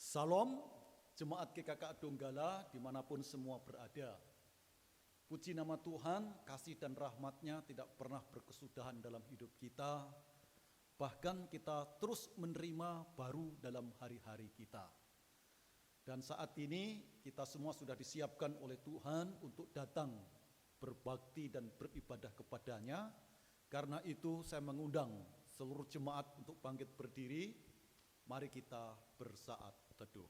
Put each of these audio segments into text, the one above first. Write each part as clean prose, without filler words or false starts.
Salam, Jemaat GKK Donggala dimanapun semua berada. Puji nama Tuhan, kasih dan rahmat-Nya tidak pernah berkesudahan dalam hidup kita. Bahkan kita terus menerima baru dalam hari-hari kita. Dan saat ini kita semua sudah disiapkan oleh Tuhan untuk datang berbakti dan beribadah kepadanya. Karena itu saya mengundang seluruh jemaat untuk bangkit berdiri. Mari kita bersaat teduh.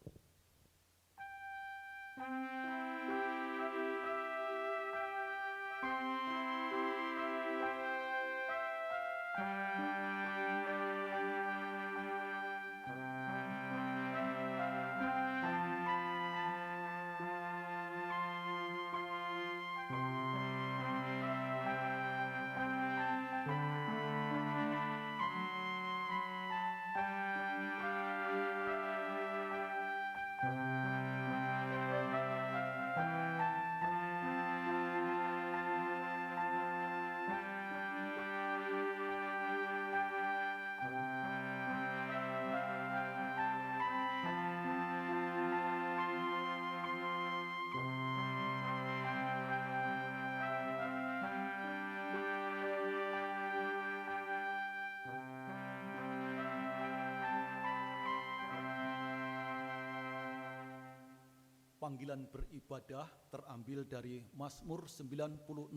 Panggilan beribadah terambil dari Mazmur 96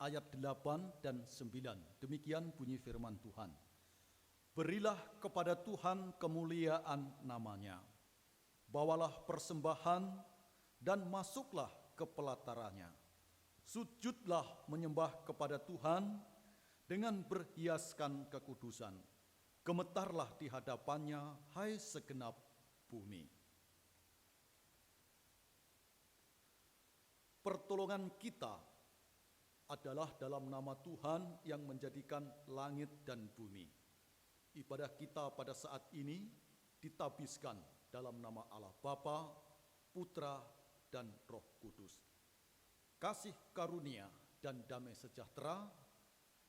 ayat 8 dan 9. Demikian bunyi firman Tuhan. Berilah kepada Tuhan kemuliaan namanya. Bawalah persembahan dan masuklah ke pelatarannya. Sujudlah menyembah kepada Tuhan dengan berhiaskan kekudusan. Gemetarlah di hadapannya, hai segenap bumi. Pertolongan kita adalah dalam nama Tuhan yang menjadikan langit dan bumi. Ibadah kita pada saat ini ditabiskan dalam nama Allah Bapa, Putra, dan Roh Kudus. Kasih karunia dan damai sejahtera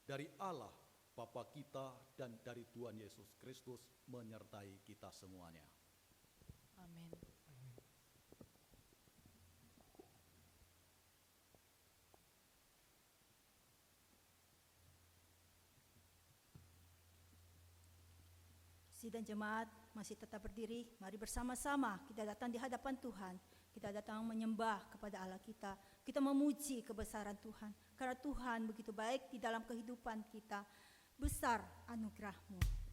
dari Allah Bapa kita dan dari Tuhan Yesus Kristus menyertai kita semuanya. Amin. Sidang jemaat masih tetap berdiri, mari bersama-sama kita datang di hadapan Tuhan. Kita datang menyembah kepada Allah kita. Kita memuji kebesaran Tuhan. Karena Tuhan begitu baik di dalam kehidupan kita. Besar anugerah-Mu.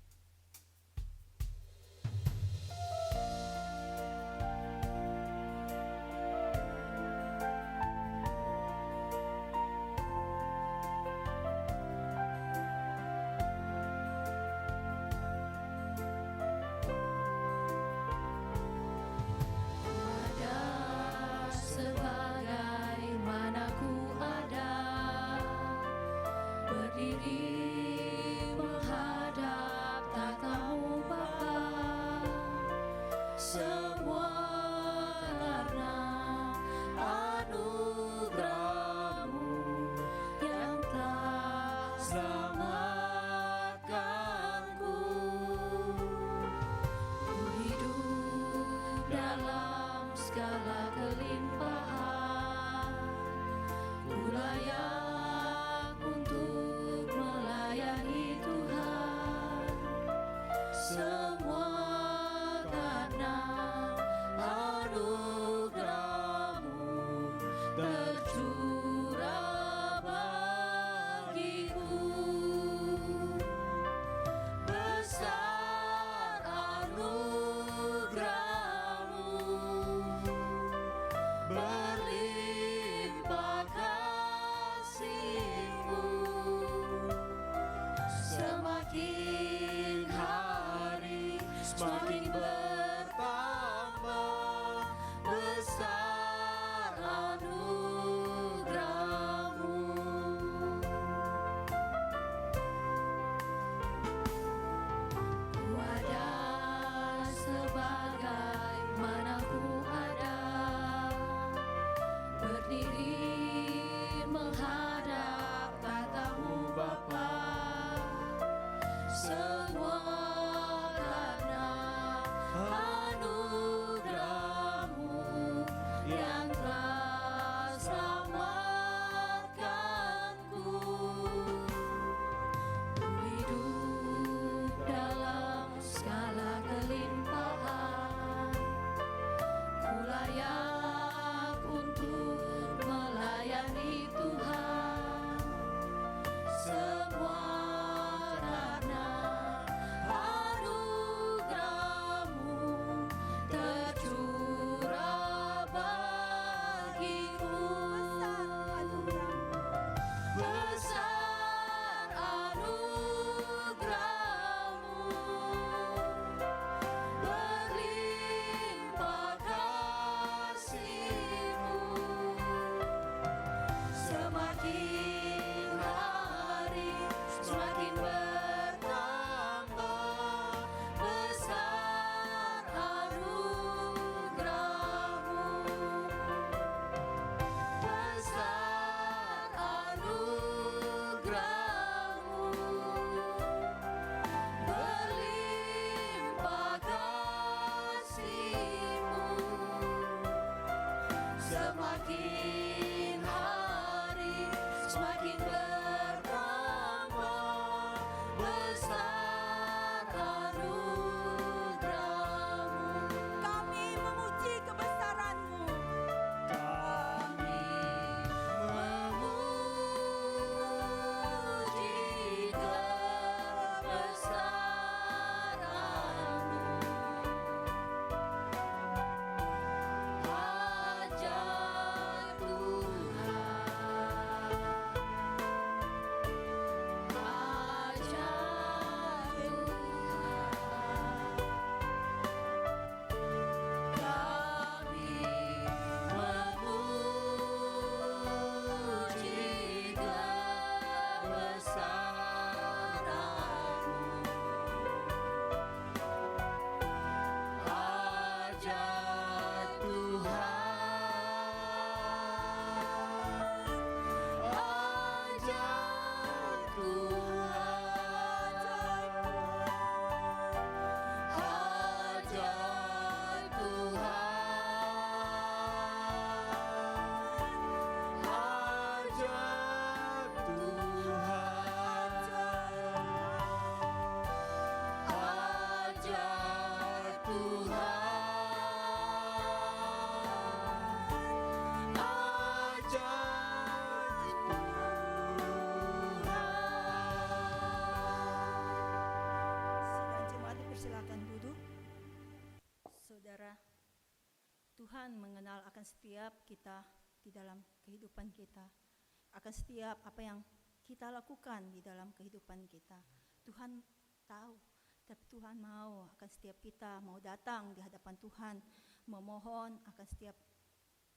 Tuhan mengenal akan setiap kita di dalam kehidupan kita, akan setiap apa yang kita lakukan di dalam kehidupan kita. Tuhan tahu, tapi Tuhan mau akan setiap kita mau datang di hadapan Tuhan, memohon akan setiap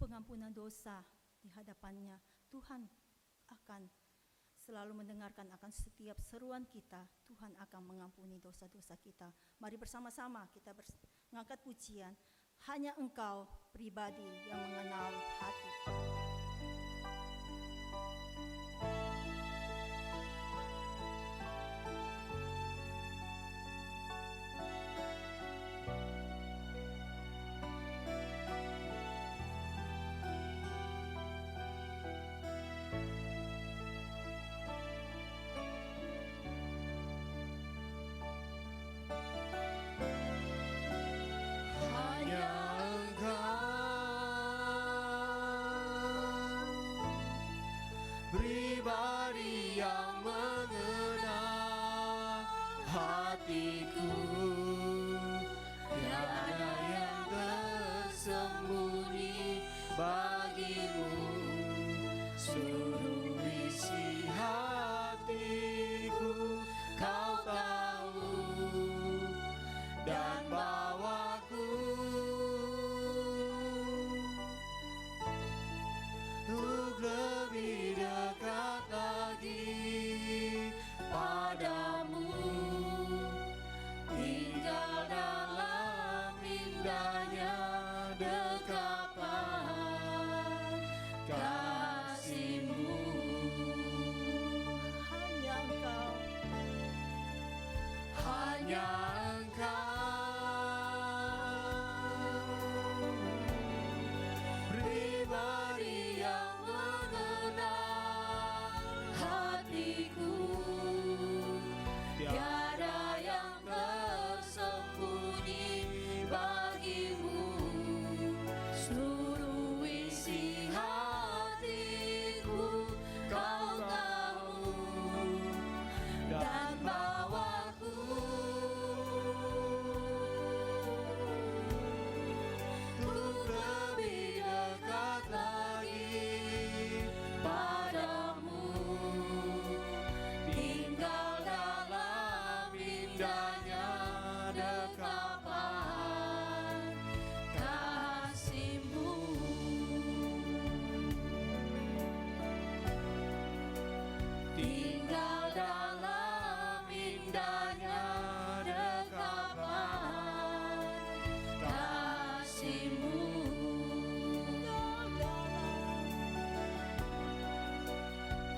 pengampunan dosa di hadapannya. Tuhan akan selalu mendengarkan akan setiap seruan kita. Tuhan akan mengampuni dosa-dosa kita. Mari bersama-sama kita mengangkat pujian. Hanya Engkau pribadi yang mengenal hati. Pribadi yang mengenal hatiku, tiada yang tersembunyi bagimu. Seluruh isi hatiku kau tahu, dan bawaku untuk lebih dekat lagi padamu, tinggal dalam indahnya dekapan kasih-Mu. Hanya Engkau, Hanya Engkau, pribadi yang mengenal hatiku, tiada yang tersembunyi bagimu. Seluruh isi hatiku kau tahu, dan bawaku untuk lebih dekat lagi padamu, tinggal dalam indahnya dekapan kasih-Mu. Tinggal dalam indahnya dekapan kasih-Mu.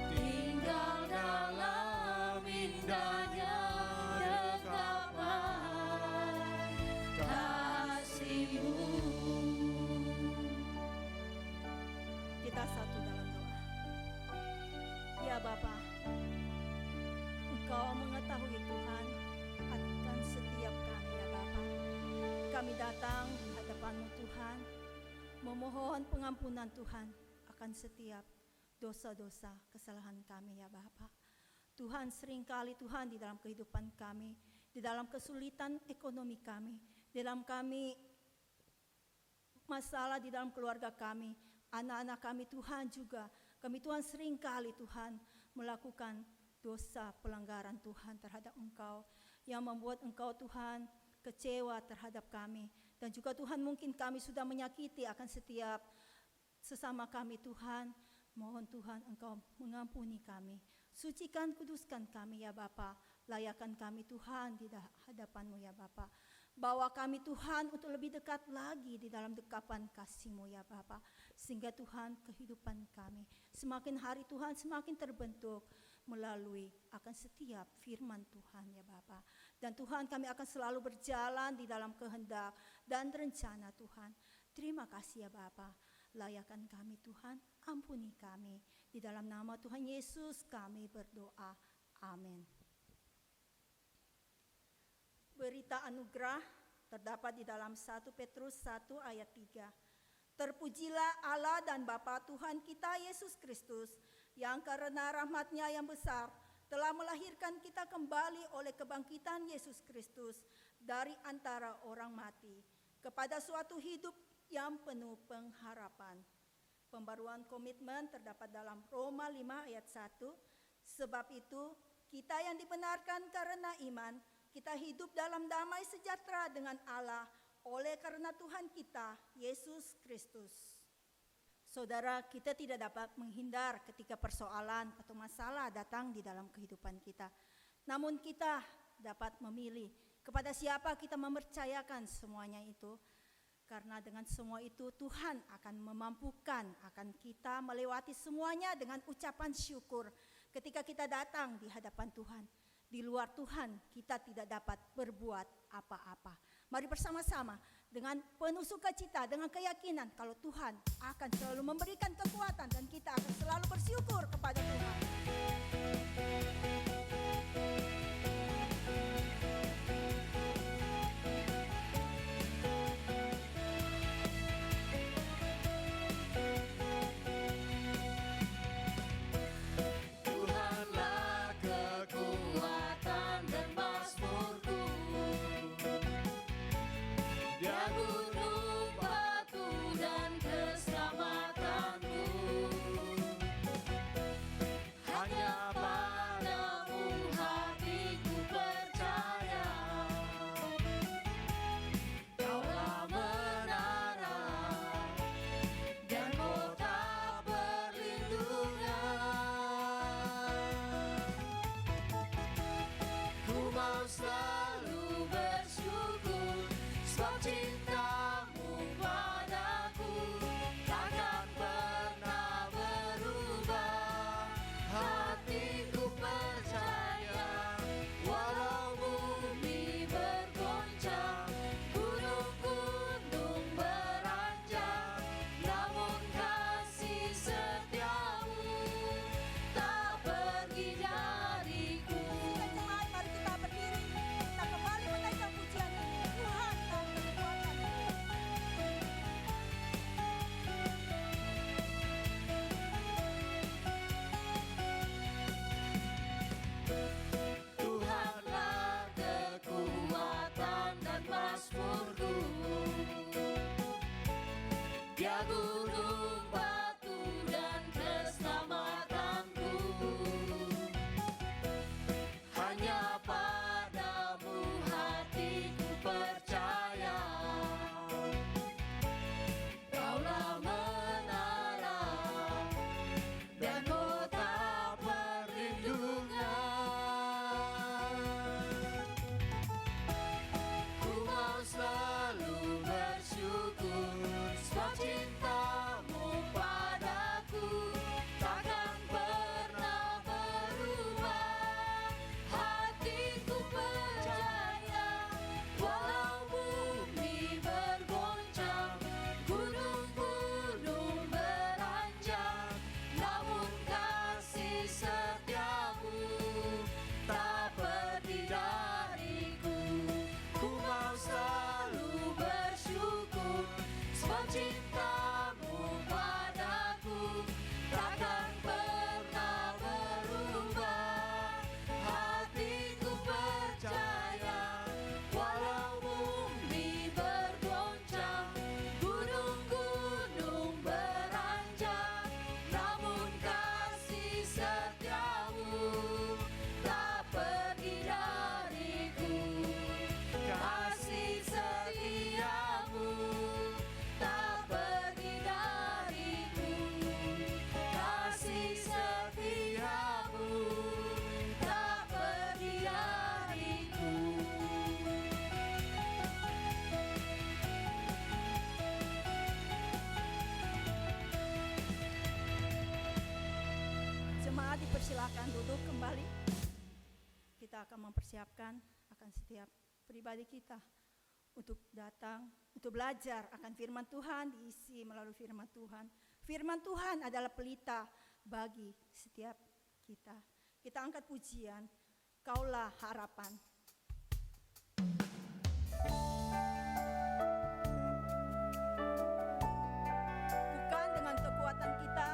Tinggal dalam indahnya dekapan kasih-Mu. kita satu dalam doa. Ya Bapa, Engkau mengetahui Tuhan akan setiap kami ya Bapa. Kami datang di hadapan-Mu Tuhan, memohon pengampunan Tuhan akan setiap dosa-dosa kesalahan kami ya Bapa. Tuhan, seringkali Tuhan di dalam kehidupan kami, di dalam kesulitan ekonomi kami, di dalam kami masalah di dalam keluarga kami, anak-anak kami Tuhan juga, kami Tuhan seringkali Tuhan melakukan dosa pelanggaran Tuhan terhadap Engkau, yang membuat Engkau Tuhan kecewa terhadap kami. Dan juga Tuhan mungkin kami sudah menyakiti akan setiap sesama kami Tuhan. Mohon Tuhan Engkau mengampuni kami. Sucikan, kuduskan kami ya Bapa. Layakan kami Tuhan di hadapan-Mu ya Bapa. Bawa kami Tuhan untuk lebih dekat lagi di dalam dekapan kasih-Mu ya Bapa. Sehingga Tuhan kehidupan kami semakin hari Tuhan semakin terbentuk melalui akan setiap firman Tuhan ya Bapa. Dan Tuhan, kami akan selalu berjalan di dalam kehendak dan rencana Tuhan. Terima kasih ya Bapa. Layakan kami Tuhan, ampuni kami. Di dalam nama Tuhan Yesus kami berdoa. Amin. Berita anugerah terdapat di dalam 1 Petrus 1 ayat 3. Terpujilah Allah dan Bapa Tuhan kita Yesus Kristus, yang karena rahmat-Nya yang besar telah melahirkan kita kembali oleh kebangkitan Yesus Kristus dari antara orang mati, kepada suatu hidup yang penuh pengharapan. Pembaruan komitmen terdapat dalam Roma 5 ayat 1. Sebab itu, kita yang dibenarkan karena iman, kita hidup dalam damai sejahtera dengan Allah oleh karena Tuhan kita, Yesus Kristus. Saudara, kita tidak dapat menghindar ketika persoalan atau masalah datang di dalam kehidupan kita. Namun kita dapat memilih kepada siapa kita mempercayakan semuanya itu. Karena dengan semua itu Tuhan akan memampukan akan kita melewati semuanya dengan ucapan syukur ketika kita datang di hadapan Tuhan. Di luar Tuhan kita tidak dapat berbuat apa-apa. Mari bersama-sama dengan penuh sukacita, dengan keyakinan kalau Tuhan akan selalu memberikan kekuatan dan kita akan selalu bersyukur kepada Tuhan. Tuhanlah kekuatan dan mazmurku, Dia gunung batu dan keselamatanku. Hanya padamu hatiku percaya, Kaulah menara dan kota perlindungan. Ku mau selalu bersyukur, sebab cintamu padaku takkan pernah berubah. Hatiku percaya, walau bumi bergoncang, gunung-gunung beranjak, namun kasih setiamu tak pergi dariku. Jemaat, mari kita berdiri, kita kembali menaikkan pujian Tuhan dalam kekuatan. Tuhanlah kekuatan dan mazmurku, Dia gunung batu dan keselamatanku. Hanya padamu hatiku percaya, Kaulah menara dan kota perlindungan. Ku mau selalu bersyukur, sebab cintamu padaku takkan pernah berubah. Hatiku percaya, walau bumi bergoncang, gunung-gunung beranjak, namun kasih setiamu tak pergi dariku. Ku mau selalu bersyukur, sebab cintamu padaku takkan pernah berubah. Hatiku percaya, walau bumi bergoncang, gunung-gunung beranjak, namun kasih setiamu tak pergi dariku. Kasih setiamu tak pergi dariku. Kasih setiamu tak pergi dariku. Jemaat dipersilakan duduk kembali. Kita akan mempersiapkan akan setiap pribadi kita untuk datang, untuk belajar akan firman Tuhan, diisi melalui firman Tuhan. Firman Tuhan adalah pelita bagi setiap kita. Kita angkat pujian, Kaulah harapan. Bukan dengan kekuatan kita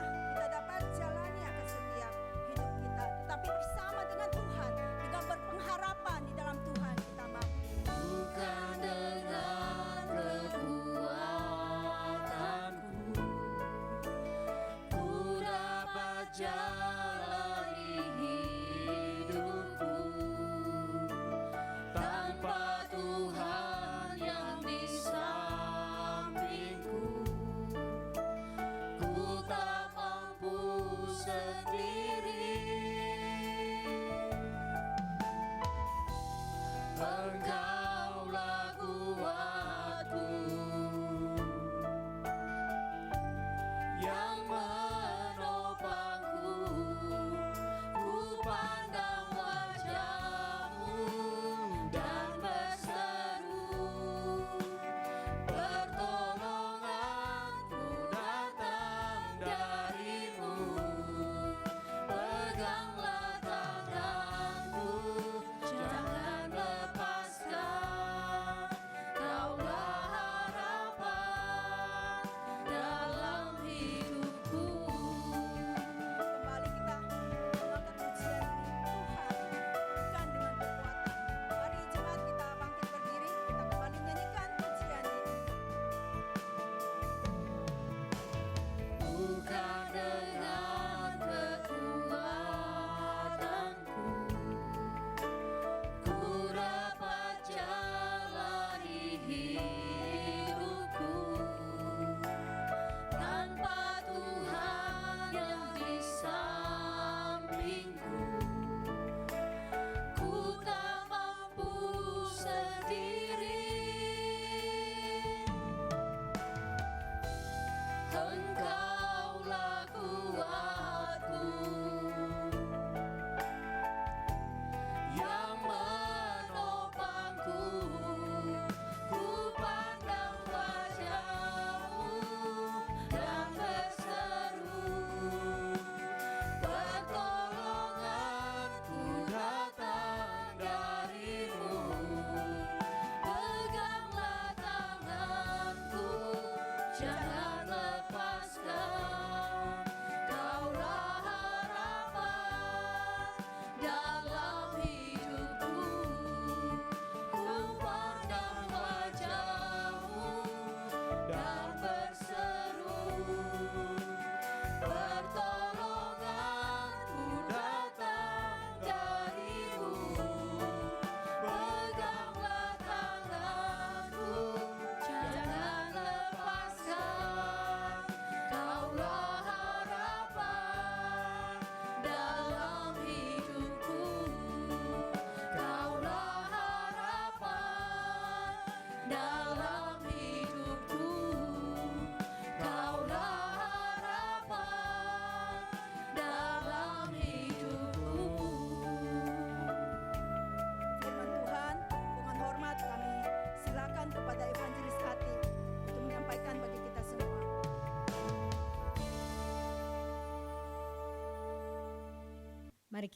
dapat jalani akan setiap hidup kita, tetapi bersama dengan Tuhan, dengan berpengharapan di dalam Tuhan kita mampu. Bukan dengan kekuatan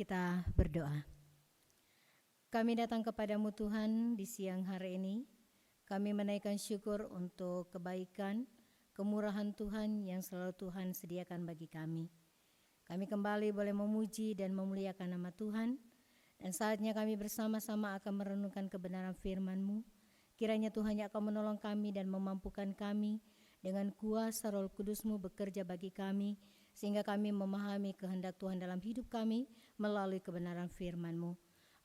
kita berdoa. Kami datang kepadamu Tuhan di siang hari ini. Kami menaikkan syukur untuk kebaikan, kemurahan Tuhan yang selalu Tuhan sediakan bagi kami. Kami kembali boleh memuji dan memuliakan nama Tuhan. Dan saatnya kami bersama-sama akan merenungkan kebenaran firman-Mu. Kiranya Tuhan yang akan menolong kami dan memampukan kami dengan kuasa Roh Kudus-Mu bekerja bagi kami, sehingga kami memahami kehendak Tuhan dalam hidup kami melalui kebenaran firman-Mu.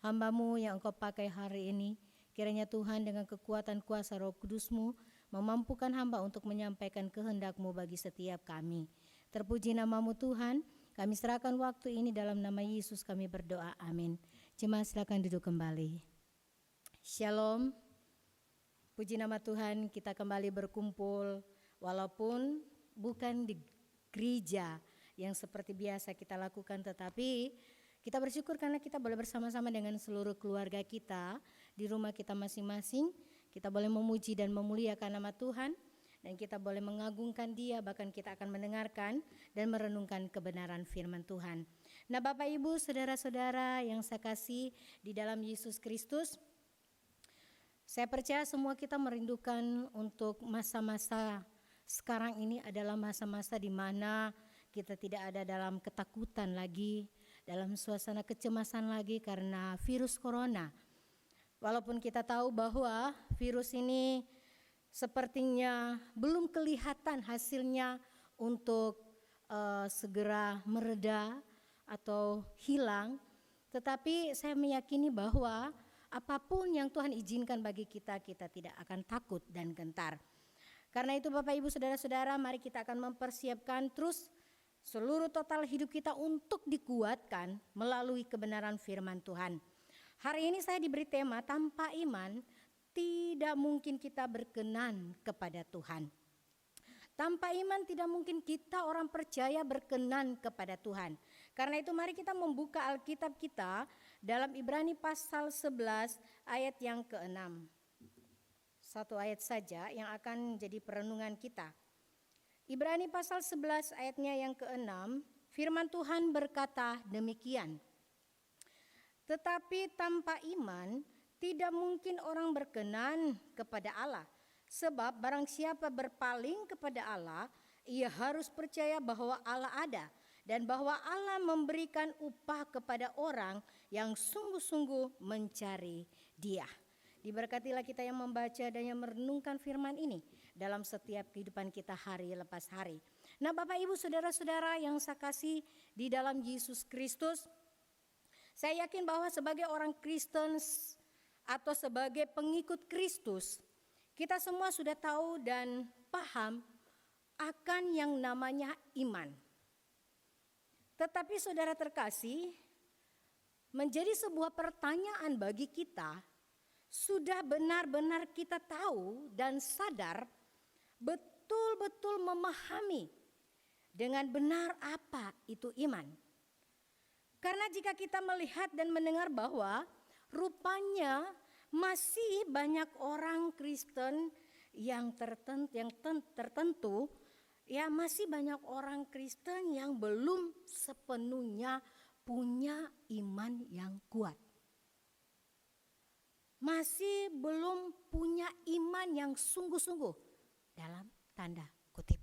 Hamba-Mu yang Engkau pakai hari ini, kiranya Tuhan dengan kekuatan kuasa Roh Kudus-Mu memampukan hamba untuk menyampaikan kehendak-Mu bagi setiap kami. Terpuji nama-Mu Tuhan, kami serahkan waktu ini dalam nama Yesus kami berdoa, amin. Jemaat silakan duduk kembali. Shalom, puji nama Tuhan, kita kembali berkumpul walaupun bukan di gereja yang seperti biasa kita lakukan, tetapi kita bersyukur karena kita boleh bersama-sama dengan seluruh keluarga kita di rumah kita masing-masing. Kita boleh memuji dan memuliakan nama Tuhan dan kita boleh mengagungkan Dia, bahkan kita akan mendengarkan dan merenungkan kebenaran firman Tuhan. Nah, Bapak Ibu, saudara-saudara yang saya kasih di dalam Yesus Kristus, saya percaya semua kita merindukan untuk masa-masa sekarang ini adalah masa-masa di mana kita tidak ada dalam ketakutan lagi, dalam suasana kecemasan lagi karena virus corona. Walaupun kita tahu bahwa virus ini sepertinya belum kelihatan hasilnya untuk segera mereda atau hilang, tetapi saya meyakini bahwa apapun yang Tuhan izinkan bagi kita, kita tidak akan takut dan gentar. Karena itu Bapak Ibu Saudara-saudara, mari kita akan mempersiapkan terus seluruh total hidup kita untuk dikuatkan melalui kebenaran firman Tuhan. Hari ini saya diberi tema, tanpa iman tidak mungkin kita berkenan kepada Tuhan. Tanpa iman tidak mungkin kita orang percaya berkenan kepada Tuhan. Karena itu mari kita membuka Alkitab kita dalam Ibrani pasal 11 ayat yang ke-6. Satu ayat saja yang akan jadi perenungan kita. Ibrani pasal 11 ayatnya yang ke-6, firman Tuhan berkata demikian. Tetapi tanpa iman tidak mungkin orang berkenan kepada Allah. Sebab barang siapa berpaling kepada Allah, ia harus percaya bahwa Allah ada dan bahwa Allah memberikan upah kepada orang yang sungguh-sungguh mencari Dia. Diberkatilah kita yang membaca dan yang merenungkan firman ini dalam setiap kehidupan kita hari lepas hari. Nah, Bapak Ibu Saudara-saudara yang saya kasih di dalam Yesus Kristus, saya yakin bahwa sebagai orang Kristen atau sebagai pengikut Kristus, kita semua sudah tahu dan paham akan yang namanya iman. Tetapi saudara terkasih, menjadi sebuah pertanyaan bagi kita, sudah benar-benar kita tahu dan sadar, betul-betul memahami dengan benar apa itu iman. Karena jika kita melihat dan mendengar bahwa rupanya masih banyak orang Kristen yang tertentu, ya masih banyak orang Kristen yang belum sepenuhnya punya iman yang kuat. Masih belum punya iman yang sungguh-sungguh dalam tanda kutip.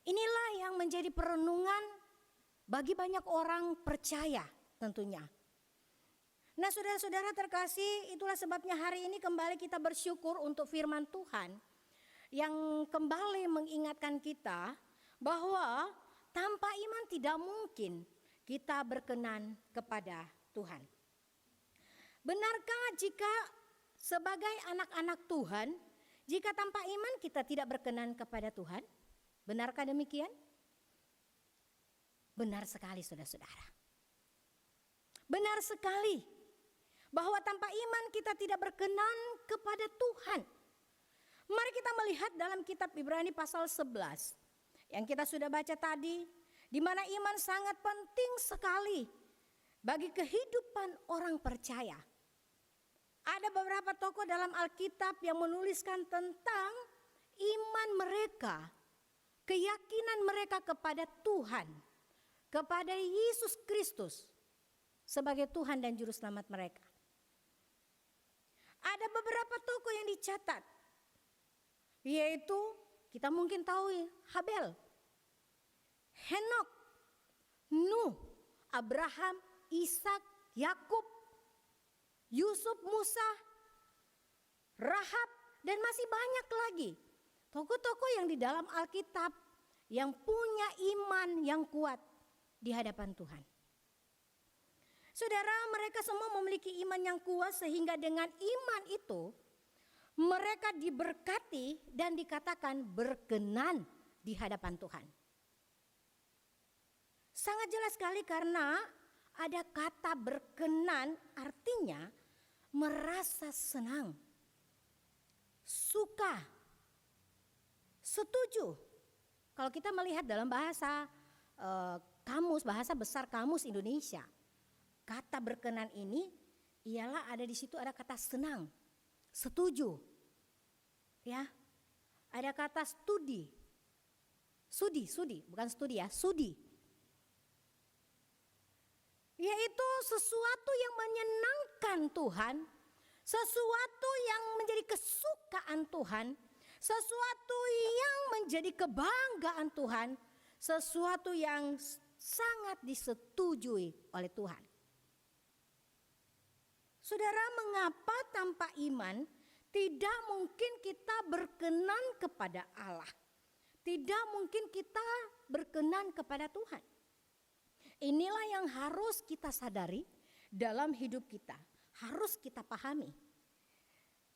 Inilah yang menjadi perenungan bagi banyak orang percaya tentunya. Nah, saudara-saudara terkasih, itulah sebabnya hari ini kembali kita bersyukur untuk firman Tuhan yang kembali mengingatkan kita bahwa tanpa iman tidak mungkin kita berkenan kepada Tuhan. Benarkah jika sebagai anak-anak Tuhan, jika tanpa iman kita tidak berkenan kepada Tuhan? Benarkah demikian? Benar sekali saudara-saudara. Benar sekali bahwa tanpa iman kita tidak berkenan kepada Tuhan. Mari kita melihat dalam kitab Ibrani pasal 11 yang kita sudah baca tadi, di mana iman sangat penting sekali bagi kehidupan orang percaya. Ada beberapa tokoh dalam Alkitab yang menuliskan tentang iman mereka, keyakinan mereka kepada Tuhan. kepada Yesus Kristus sebagai Tuhan dan Juru Selamat mereka. Ada beberapa tokoh yang dicatat, yaitu kita mungkin tahu Habel, Henok, Nuh, Abraham, Ishak, Yakub, Yusuf, Musa, Rahab, dan masih banyak lagi tokoh-tokoh yang di dalam Alkitab yang punya iman yang kuat di hadapan Tuhan. Saudara, mereka semua memiliki iman yang kuat sehingga dengan iman itu mereka diberkati dan dikatakan berkenan di hadapan Tuhan. Sangat jelas sekali karena ada kata berkenan, artinya merasa senang, suka, setuju. Kalau kita melihat dalam bahasa bahasa besar kamus Indonesia, kata berkenan ini ialah ada di situ ada kata senang, setuju. Ya. Ada kata studi. Sudi, bukan studi ya, sudi. Yaitu sesuatu yang menyenangkan Tuhan, sesuatu yang menjadi kesukaan Tuhan, sesuatu yang menjadi kebanggaan Tuhan, sesuatu yang sangat disetujui oleh Tuhan. Saudara, mengapa tanpa iman tidak mungkin kita berkenan kepada Allah? Tidak mungkin kita berkenan kepada Tuhan. Inilah yang harus kita sadari dalam hidup kita, harus kita pahami.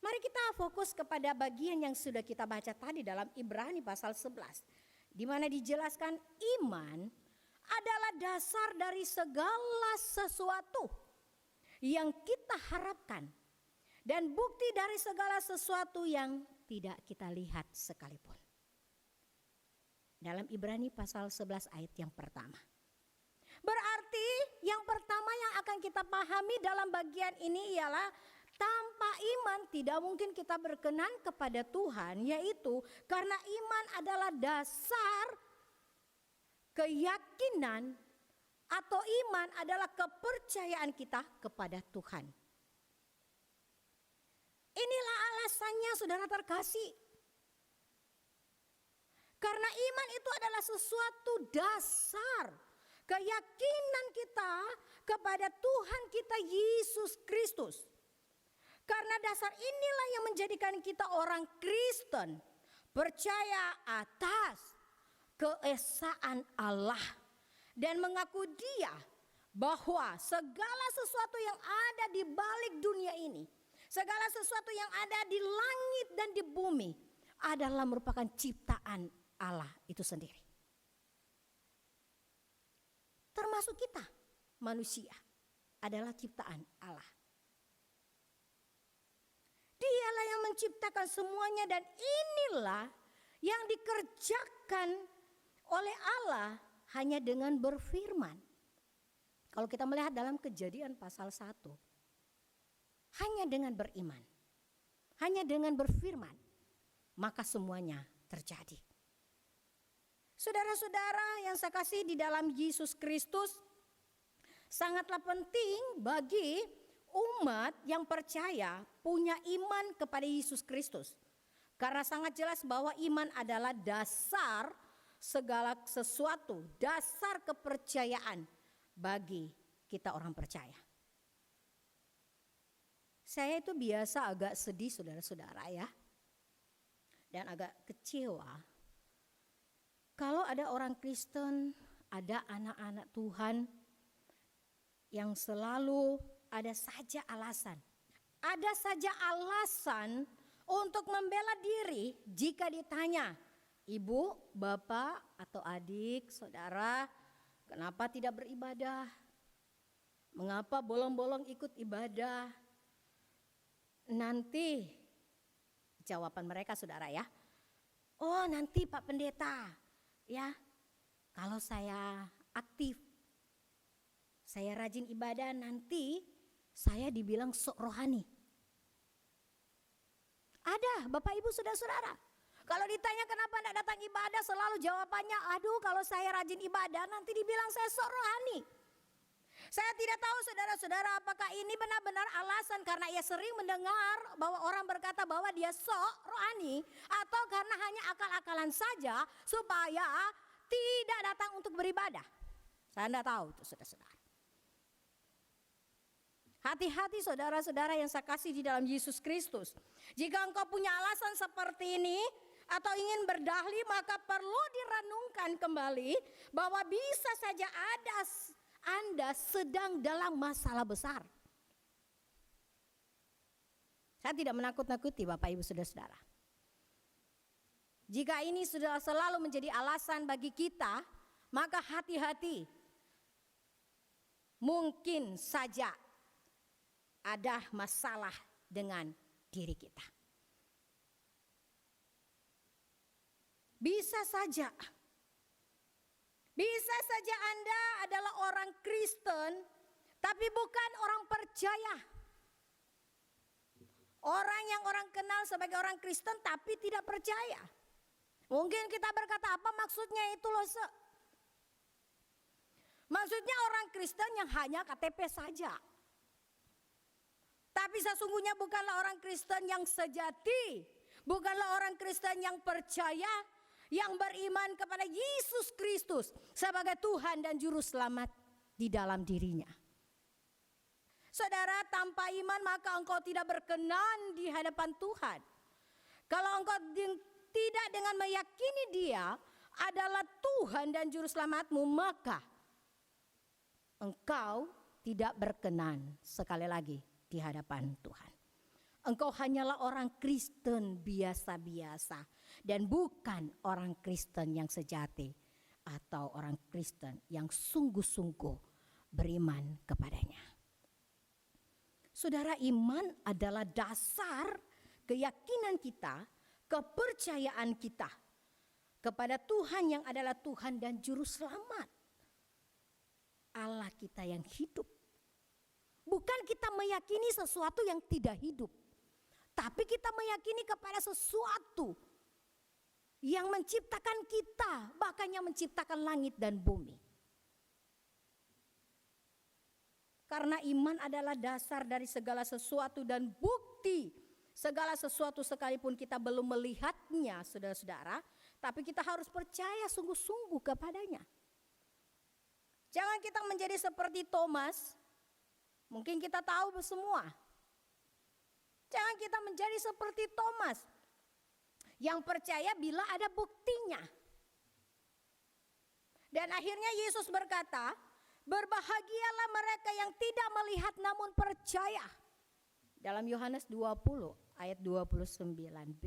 Mari kita fokus kepada bagian yang sudah kita baca tadi dalam Ibrani pasal 11. Di mana dijelaskan iman adalah dasar dari segala sesuatu yang kita harapkan. Dan bukti dari segala sesuatu yang tidak kita lihat sekalipun. Dalam Ibrani pasal 11 ayat yang pertama. Berarti yang pertama yang akan kita pahami dalam bagian ini ialah tanpa iman tidak mungkin kita berkenan kepada Tuhan, yaitu karena iman adalah dasar keyakinan atau iman adalah kepercayaan kita kepada Tuhan. Inilah alasannya saudara terkasih. Karena iman itu adalah sesuatu dasar keyakinan kita kepada Tuhan kita Yesus Kristus. Karena dasar inilah yang menjadikan kita orang Kristen, percaya atas keesaan Allah dan mengaku Dia bahwa segala sesuatu yang ada di balik dunia ini, segala sesuatu yang ada di langit dan di bumi adalah merupakan ciptaan Allah itu sendiri. Termasuk kita, manusia adalah ciptaan Allah. Dialah yang menciptakan semuanya dan inilah yang dikerjakan oleh Allah hanya dengan berfirman. Kalau kita melihat dalam Kejadian pasal 1, hanya dengan beriman, hanya dengan berfirman, maka semuanya terjadi. Saudara-saudara yang saya kasih di dalam Yesus Kristus, sangatlah penting bagi umat yang percaya punya iman kepada Yesus Kristus. Karena sangat jelas bahwa iman adalah dasar segala sesuatu, dasar kepercayaan bagi kita orang percaya. Saya itu biasa agak sedih saudara-saudara ya. Dan agak kecewa kalau ada orang Kristen, ada anak-anak Tuhan yang selalu ada saja alasan. Ada saja alasan untuk membela diri jika ditanya, ibu, bapak, atau adik, saudara, kenapa tidak beribadah? Mengapa bolong-bolong ikut ibadah? Nanti, jawaban mereka saudara ya, oh nanti Pak Pendeta, ya kalau saya aktif, saya rajin ibadah, nanti saya dibilang sok rohani. Ada Bapak Ibu saudara-saudara, Kalau ditanya kenapa tidak datang ibadah, selalu jawabannya, aduh kalau saya rajin ibadah nanti dibilang saya sok rohani. Saya tidak tahu saudara-saudara apakah ini benar-benar alasan karena ia sering mendengar bahwa orang berkata bahwa dia sok rohani, atau karena hanya akal-akalan saja supaya tidak datang untuk beribadah. Saya tidak tahu itu saudara-saudara. Hati-hati saudara-saudara yang saya kasih di dalam Yesus Kristus. Jika engkau punya alasan seperti ini atau ingin berdahli, maka perlu direnungkan kembali bahwa bisa saja Anda sedang dalam masalah besar. Saya tidak menakut-nakuti Bapak Ibu Saudara-saudara. Jika ini sudah selalu menjadi alasan bagi kita, maka hati-hati. Mungkin saja ada masalah dengan diri kita. Bisa saja Anda adalah orang Kristen, tapi bukan orang percaya. Orang kenal sebagai orang Kristen tapi tidak percaya. Mungkin kita berkata, apa maksudnya itu loh? Maksudnya orang Kristen yang hanya KTP saja. Tapi sesungguhnya bukanlah orang Kristen yang sejati. Bukanlah orang Kristen yang percaya, yang beriman kepada Yesus Kristus sebagai Tuhan dan Juru Selamat di dalam dirinya. Saudara, tanpa iman maka engkau tidak berkenan di hadapan Tuhan. Kalau engkau tidak dengan meyakini Dia adalah Tuhan dan Juru Selamatmu, maka engkau tidak berkenan sekali lagi di hadapan Tuhan. Engkau hanyalah orang Kristen biasa-biasa dan bukan orang Kristen yang sejati atau orang Kristen yang sungguh-sungguh beriman kepadanya. Saudara, iman adalah dasar keyakinan kita, kepercayaan kita kepada Tuhan yang adalah Tuhan dan Juru Selamat. Allah kita yang hidup. Bukan kita meyakini sesuatu yang tidak hidup, tapi kita meyakini kepada sesuatu yang menciptakan kita, bahkan yang menciptakan langit dan bumi. Karena iman adalah dasar dari segala sesuatu dan bukti segala sesuatu sekalipun kita belum melihatnya, saudara-saudara, tapi kita harus percaya sungguh-sungguh kepadanya. Jangan kita menjadi seperti Thomas. Mungkin kita tahu semua. Jangan kita menjadi seperti Thomas yang percaya bila ada buktinya. Dan akhirnya Yesus berkata, berbahagialah mereka yang tidak melihat namun percaya. Dalam Yohanes 20 ayat 29b.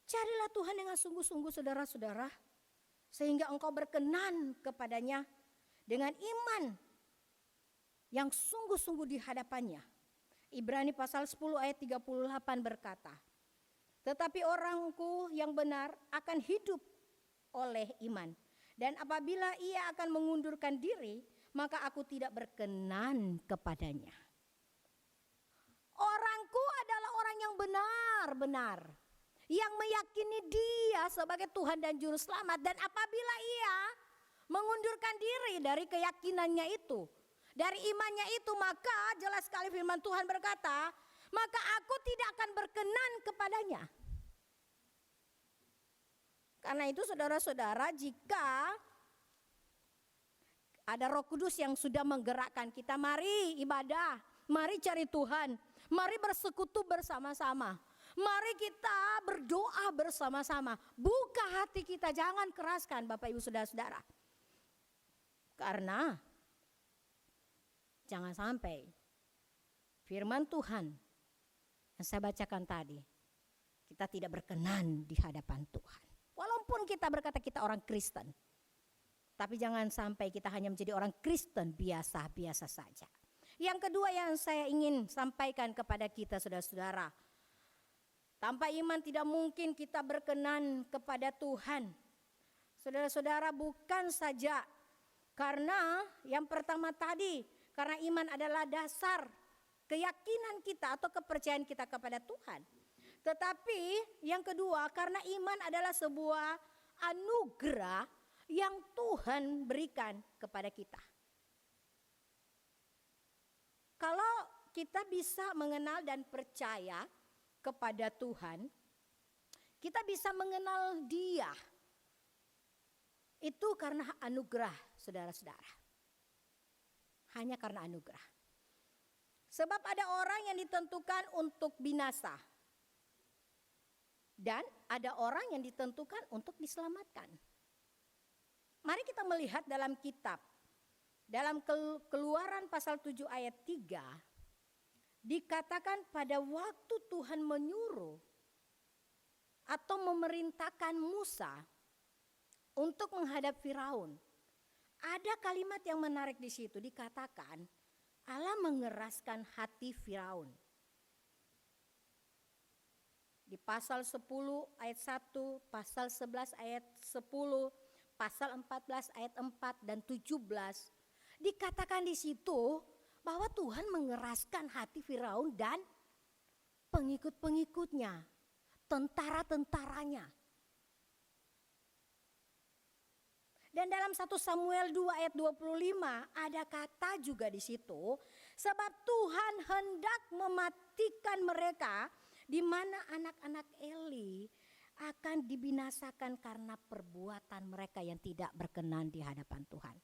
Carilah Tuhan dengan sungguh-sungguh saudara-saudara, sehingga engkau berkenan kepadanya dengan iman yang sungguh-sungguh di hadapannya. Ibrani pasal 10 ayat 38 berkata, tetapi orangku yang benar akan hidup oleh iman. Dan apabila ia akan mengundurkan diri, maka aku tidak berkenan kepadanya. Orangku adalah orang yang benar-benar, yang meyakini Dia sebagai Tuhan dan Juru Selamat. Dan apabila ia mengundurkan diri dari keyakinannya itu, dari imannya itu, maka jelas sekali firman Tuhan berkata, maka aku tidak akan berkenan kepadanya. Karena itu saudara-saudara, jika ada Roh Kudus yang sudah menggerakkan kita, mari ibadah, mari cari Tuhan, mari bersekutu bersama-sama. Mari kita berdoa bersama-sama. Buka hati kita, jangan keraskan Bapak Ibu Saudara-saudara. Karena jangan sampai firman Tuhan yang saya bacakan tadi, kita tidak berkenan di hadapan Tuhan. Walaupun kita berkata kita orang Kristen, tapi jangan sampai kita hanya menjadi orang Kristen biasa-biasa saja. Yang kedua yang saya ingin sampaikan kepada kita saudara-saudara, tanpa iman tidak mungkin kita berkenan kepada Tuhan. Saudara-saudara, bukan saja karena yang pertama tadi, karena iman adalah dasar keyakinan kita atau kepercayaan kita kepada Tuhan. Tetapi yang kedua, karena iman adalah sebuah anugerah yang Tuhan berikan kepada kita. Kalau kita bisa mengenal dan percaya kepada Tuhan, kita bisa mengenal Dia. Itu karena anugerah, saudara-saudara. Hanya karena anugerah. Sebab ada orang yang ditentukan untuk binasa. Dan ada orang yang ditentukan untuk diselamatkan. Mari kita melihat dalam kitab. Dalam Keluaran pasal 7 ayat 3. Dikatakan pada waktu Tuhan menyuruh atau memerintahkan Musa untuk menghadap Firaun. Ada kalimat yang menarik di situ, dikatakan Allah mengeraskan hati Firaun. Di pasal 10 ayat 1, pasal 11 ayat 10, pasal 14 ayat 4 dan 17, dikatakan di situ bahwa Tuhan mengeraskan hati Firaun dan pengikut-pengikutnya, tentara-tentaranya. Dan dalam 1 Samuel 2 ayat 25 ada kata juga di situ, sebab Tuhan hendak mematikan mereka, di mana anak-anak Eli akan dibinasakan karena perbuatan mereka yang tidak berkenan di hadapan Tuhan.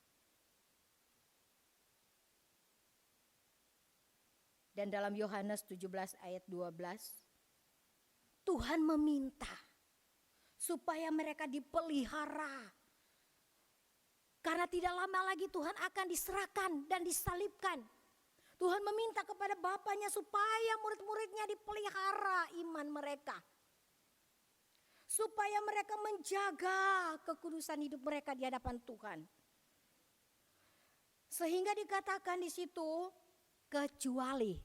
Dan dalam Yohanes 17 ayat 12, Tuhan meminta supaya mereka dipelihara. Karena tidak lama lagi Tuhan akan diserahkan dan disalibkan. Tuhan meminta kepada Bapaknya supaya murid-muridnya dipelihara iman mereka. Supaya mereka menjaga kekudusan hidup mereka di hadapan Tuhan. Sehingga dikatakan di situ, kecuali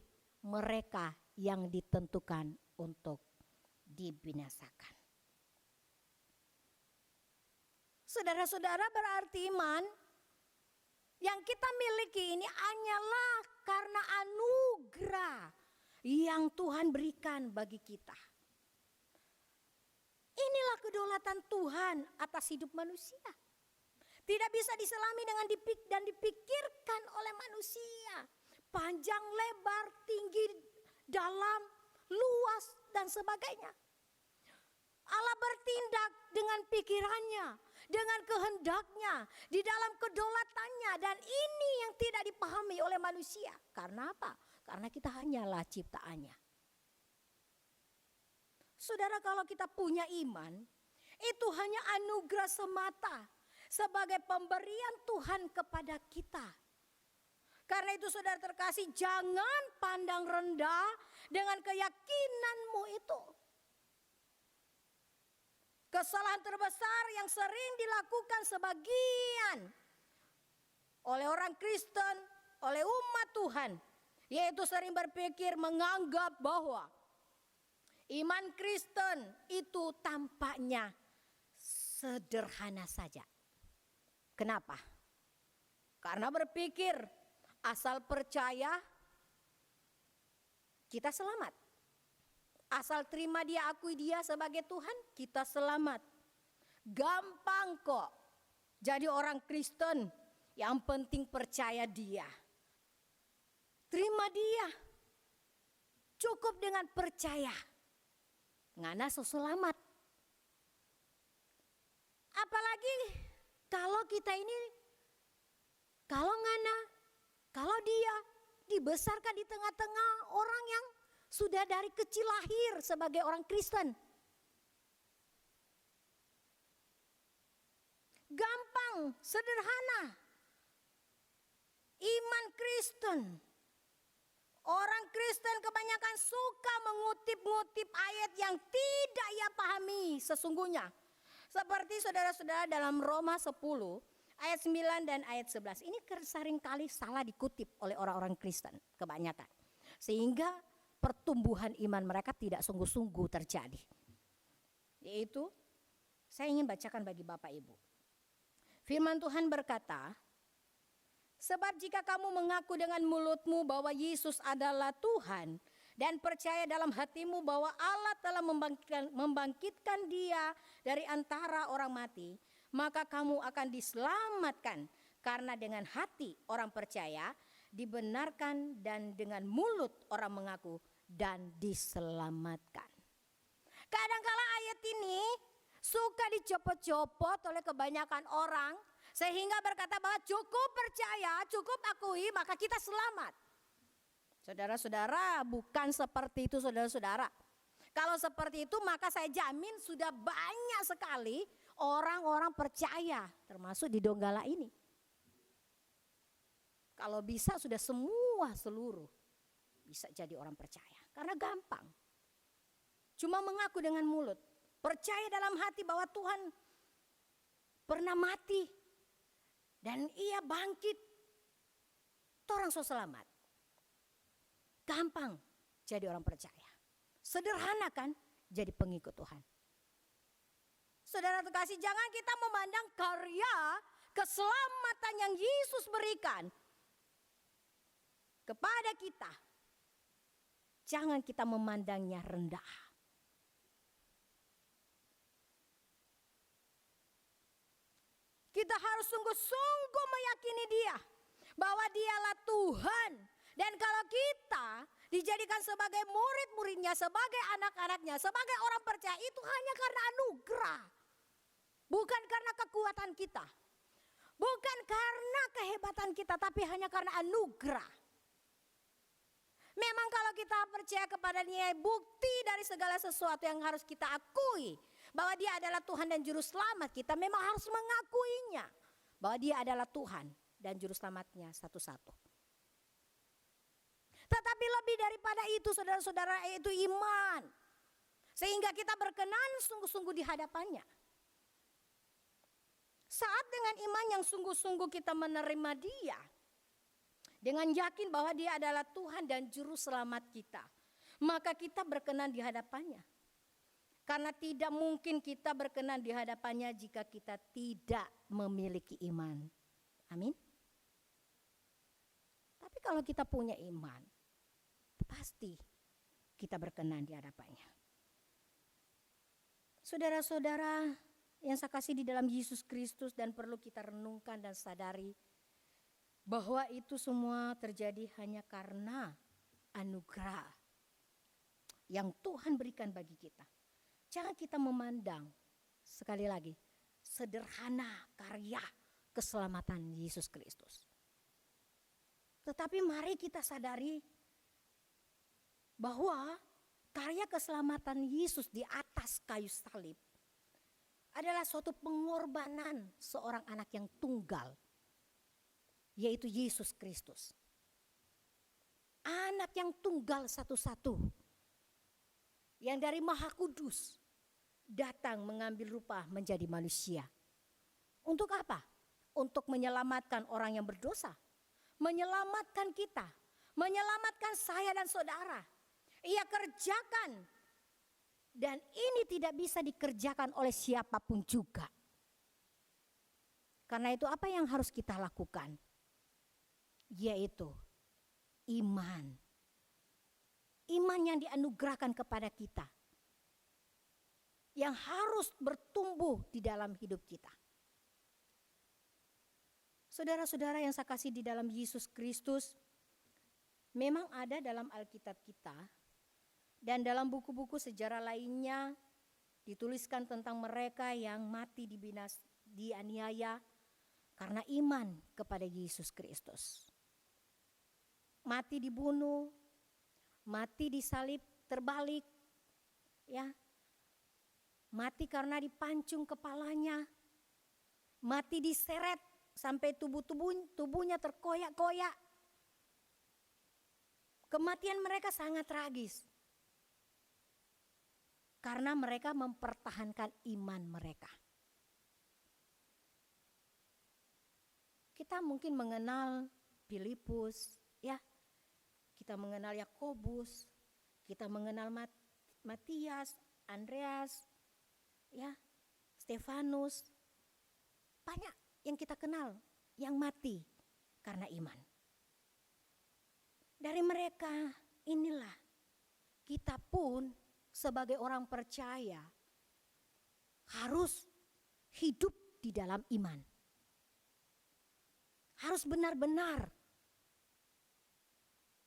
mereka yang ditentukan untuk dibinasakan. Saudara-saudara, berarti iman yang kita miliki ini hanyalah karena anugerah yang Tuhan berikan bagi kita. Inilah kedaulatan Tuhan atas hidup manusia. Tidak bisa diselami dan dipikirkan oleh manusia. Panjang, lebar, tinggi, dalam, luas dan sebagainya. Allah bertindak dengan pikirannya, dengan kehendaknya, di dalam kedaulatannya, dan ini yang tidak dipahami oleh manusia. Karena apa? Karena kita hanyalah ciptaannya. Saudara, kalau kita punya iman, itu hanya anugerah semata sebagai pemberian Tuhan kepada kita. Karena itu saudara terkasih, jangan pandang rendah dengan keyakinanmu itu. Kesalahan terbesar yang sering dilakukan sebagian oleh orang Kristen, oleh umat Tuhan, yaitu sering berpikir menganggap bahwa iman Kristen itu tampaknya sederhana saja. Kenapa? Karena berpikir asal percaya kita selamat. Asal terima Dia, akui Dia sebagai Tuhan, kita selamat. Gampang kok jadi orang Kristen, yang penting percaya Dia. Terima Dia. Cukup dengan percaya. Ngana selamat. Apalagi kalau kita ini, kalau ngana, kalau dia dibesarkan di tengah-tengah orang yang sudah dari kecil lahir sebagai orang Kristen. Gampang, sederhana. Iman Kristen. Orang Kristen kebanyakan suka mengutip-ngutip ayat yang tidak ia pahami sesungguhnya. Seperti saudara-saudara dalam Roma 10 ayat 9 dan ayat 11. Ini seringkali salah dikutip oleh orang-orang Kristen kebanyakan. Sehingga pertumbuhan iman mereka tidak sungguh-sungguh terjadi. Yaitu, saya ingin bacakan bagi Bapak Ibu. Firman Tuhan berkata, sebab jika kamu mengaku dengan mulutmu bahwa Yesus adalah Tuhan dan percaya dalam hatimu bahwa Allah telah membangkitkan dia dari antara orang mati, maka kamu akan diselamatkan. Karena dengan hati orang percaya dibenarkan dan dengan mulut orang mengaku dan diselamatkan. Kadang-kala ayat ini suka dicopot-copot oleh kebanyakan orang sehingga berkata bahwa cukup percaya, cukup akui maka kita selamat. Saudara-saudara, bukan seperti itu saudara-saudara. Kalau seperti itu maka saya jamin sudah banyak sekali orang-orang percaya termasuk di Donggala ini. Kalau bisa sudah seluruh bisa jadi orang percaya. Karena gampang. Cuma mengaku dengan mulut. Percaya dalam hati bahwa Tuhan pernah mati. Dan ia bangkit. Orang so selamat. Gampang jadi orang percaya. Sederhana kan jadi pengikut Tuhan. Saudara terkasih, jangan kita memandang karya keselamatan yang Yesus berikan kepada kita. Jangan kita memandangnya rendah. Kita harus sungguh-sungguh meyakini dia bahwa dialah Tuhan. Dan kalau kita dijadikan sebagai murid-muridnya, sebagai anak-anaknya, sebagai orang percaya, itu hanya karena anugerah. Bukan karena kekuatan kita. Bukan karena kehebatan kita, tapi hanya karena anugerah. Memang kalau kita percaya kepada dia, bukti dari segala sesuatu yang harus kita akui. Bahwa dia adalah Tuhan dan Juru Selamat kita, memang harus mengakuinya. Bahwa dia adalah Tuhan dan Juru Selamatnya satu-satu. Tetapi lebih daripada itu saudara-saudara, yaitu iman. Sehingga kita berkenan sungguh-sungguh di hadapannya. Saat dengan iman yang sungguh-sungguh kita menerima dia. Dengan yakin bahwa dia adalah Tuhan dan Juru Selamat kita. Maka kita berkenan di hadapannya. Karena tidak mungkin kita berkenan di hadapannya jika kita tidak memiliki iman. Amin. Tapi kalau kita punya iman, pasti kita berkenan di hadapannya. Saudara-saudara yang saya kasih di dalam Yesus Kristus, dan perlu kita renungkan dan sadari bahwa itu semua terjadi hanya karena anugerah yang Tuhan berikan bagi kita. Jangan kita memandang, sekali lagi, sederhana karya keselamatan Yesus Kristus. Tetapi mari kita sadari bahwa karya keselamatan Yesus di atas kayu salib adalah suatu pengorbanan seorang anak yang tunggal, yaitu Yesus Kristus. Anak yang tunggal satu-satu, yang dari Maha Kudus datang mengambil rupa menjadi manusia. Untuk apa? Untuk menyelamatkan orang yang berdosa, menyelamatkan kita, menyelamatkan saya dan saudara. Ia kerjakan, dan ini tidak bisa dikerjakan oleh siapapun juga. Karena itu apa yang harus kita lakukan? Yaitu iman. Iman yang dianugerahkan kepada kita. Yang harus bertumbuh di dalam hidup kita. Saudara-saudara yang saya kasih di dalam Yesus Kristus, memang ada dalam Alkitab kita dan dalam buku-buku sejarah lainnya dituliskan tentang mereka yang mati dianiaya karena iman kepada Yesus Kristus. Mati dibunuh, mati disalib terbalik, ya. Mati karena dipancung kepalanya, mati diseret sampai tubuhnya terkoyak-koyak. Kematian mereka sangat tragis. Karena mereka mempertahankan iman mereka. Kita mungkin mengenal Filipus, ya. Kita mengenal Yakobus, kita mengenal Matias, Andreas, ya, Stefanus. Banyak yang kita kenal yang mati karena iman. Dari mereka inilah kita pun sebagai orang percaya harus hidup di dalam iman. Harus benar-benar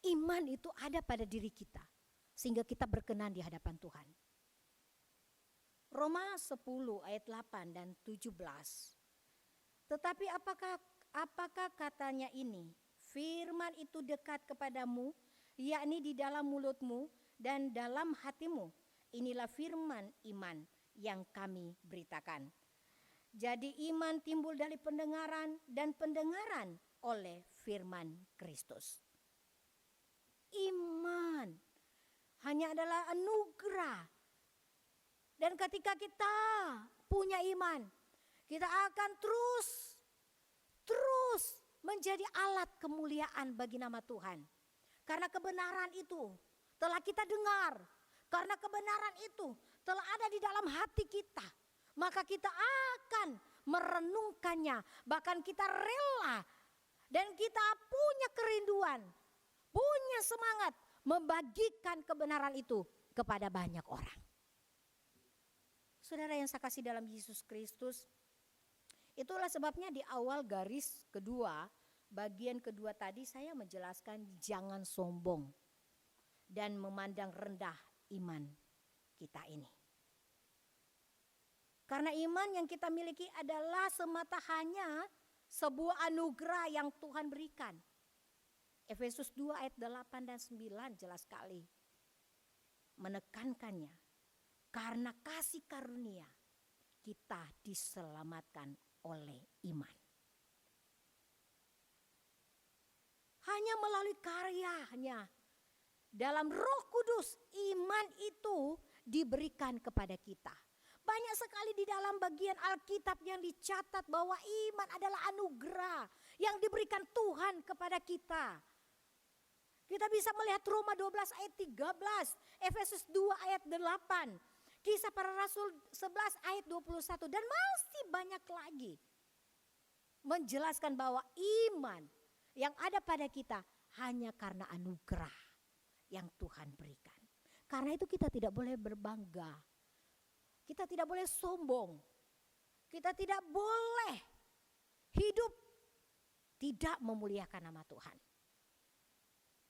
iman itu ada pada diri kita sehingga kita berkenan di hadapan Tuhan. Roma 10 ayat 8 dan 17. Tetapi apakah katanya ini? Firman itu dekat kepadamu, yakni di dalam mulutmu dan dalam hatimu. Inilah firman iman yang kami beritakan. Jadi iman timbul dari pendengaran dan pendengaran oleh firman Kristus. Iman hanya adalah anugerah. Dan ketika kita punya iman, kita akan terus menjadi alat kemuliaan bagi nama Tuhan. Karena kebenaran itu telah kita dengar. Karena kebenaran itu telah ada di dalam hati kita. Maka kita akan merenungkannya. Bahkan kita rela dan kita punya kerinduan, punya semangat membagikan kebenaran itu kepada banyak orang. Saudara yang saya kasih dalam Yesus Kristus, itulah sebabnya di awal garis kedua, bagian kedua tadi saya menjelaskan jangan sombong dan memandang rendah iman kita ini. Karena iman yang kita miliki adalah semata hanya sebuah anugerah yang Tuhan berikan. Efesus 2 ayat 8 dan 9 jelas sekali menekankannya. Karena kasih karunia kita diselamatkan oleh iman. Hanya melalui karyanya dalam Roh Kudus iman itu diberikan kepada kita. Banyak sekali di dalam bagian Alkitab yang dicatat bahwa iman adalah anugerah yang diberikan Tuhan kepada kita. Kita bisa melihat Roma 12 ayat 13, Efesus 2 ayat 8, Kisah Para Rasul 11 ayat 21 dan masih banyak lagi. Menjelaskan bahwa iman yang ada pada kita hanya karena anugerah yang Tuhan berikan. Karena itu kita tidak boleh berbangga. Kita tidak boleh sombong. Kita tidak boleh hidup tidak memuliakan nama Tuhan.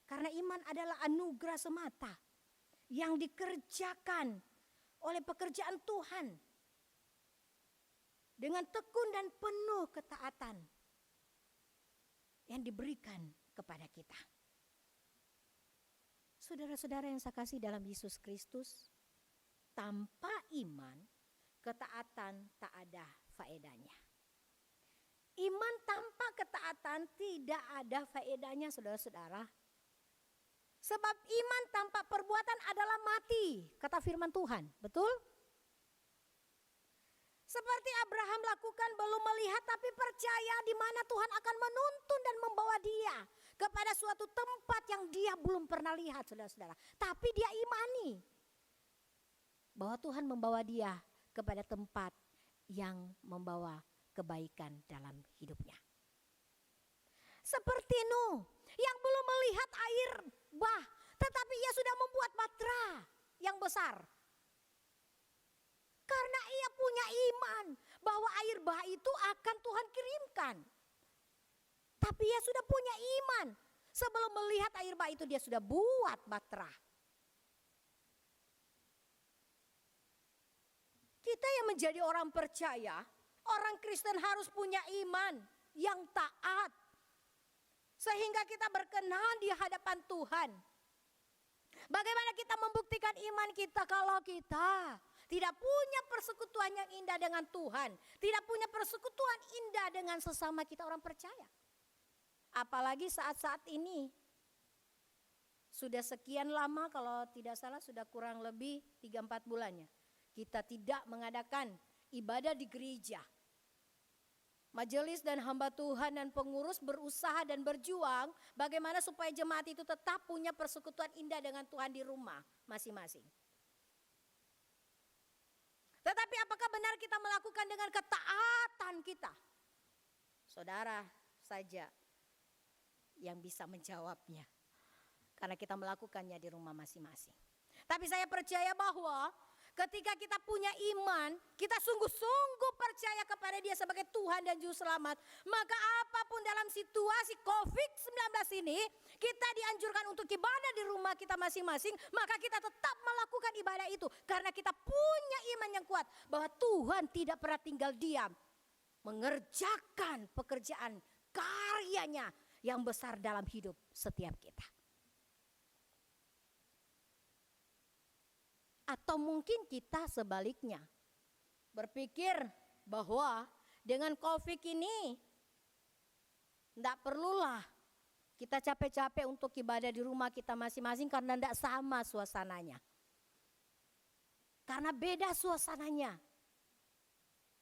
Karena iman adalah anugerah semata yang dikerjakan oleh pekerjaan Tuhan dengan tekun dan penuh ketaatan yang diberikan kepada kita. Saudara-saudara yang saya kasih dalam Yesus Kristus, tanpa iman, ketaatan tak ada faedahnya. Iman tanpa ketaatan tidak ada faedahnya, saudara-saudara. Sebab iman tanpa perbuatan adalah mati, kata firman Tuhan, betul? Seperti Abraham lakukan belum melihat tapi percaya di mana Tuhan akan menuntun dan membawa dia kepada suatu tempat yang dia belum pernah lihat, saudara-saudara. Tapi dia imani bahwa Tuhan membawa dia kepada tempat yang membawa kebaikan dalam hidupnya. Seperti Nuh yang belum melihat air bah, tetapi ia sudah membuat batra yang besar. Karena ia punya iman bahwa air bah itu akan Tuhan kirimkan. Tapi ia sudah punya iman. Sebelum melihat air bah itu dia sudah buat batra. Kita yang menjadi orang percaya, orang Kristen harus punya iman yang taat. Sehingga kita berkenan di hadapan Tuhan. Bagaimana kita membuktikan iman kita kalau kita tidak punya persekutuan yang indah dengan Tuhan. Tidak punya persekutuan indah dengan sesama kita orang percaya. Apalagi saat-saat ini. Sudah sekian lama, kalau tidak salah sudah kurang lebih 3-4 bulannya. Kita tidak mengadakan ibadah di gereja. Majelis dan hamba Tuhan dan pengurus berusaha dan berjuang bagaimana supaya jemaat itu tetap punya persekutuan indah dengan Tuhan di rumah masing-masing. Tetapi apakah benar kita melakukan dengan ketaatan kita? Saudara saja yang bisa menjawabnya. Karena kita melakukannya di rumah masing-masing. Tapi saya percaya bahwa ketika kita punya iman, kita sungguh-sungguh percaya kepada Dia sebagai Tuhan dan Juru Selamat, maka apapun dalam situasi COVID-19 ini, kita dianjurkan untuk ibadah di rumah kita masing-masing, maka kita tetap melakukan ibadah itu karena kita punya iman yang kuat bahwa Tuhan tidak pernah tinggal diam mengerjakan pekerjaan karyanya yang besar dalam hidup setiap kita. Atau mungkin kita sebaliknya berpikir bahwa dengan COVID ini tidak perlulah kita capek-capek untuk ibadah di rumah kita masing-masing karena tidak sama suasananya. Karena beda suasananya,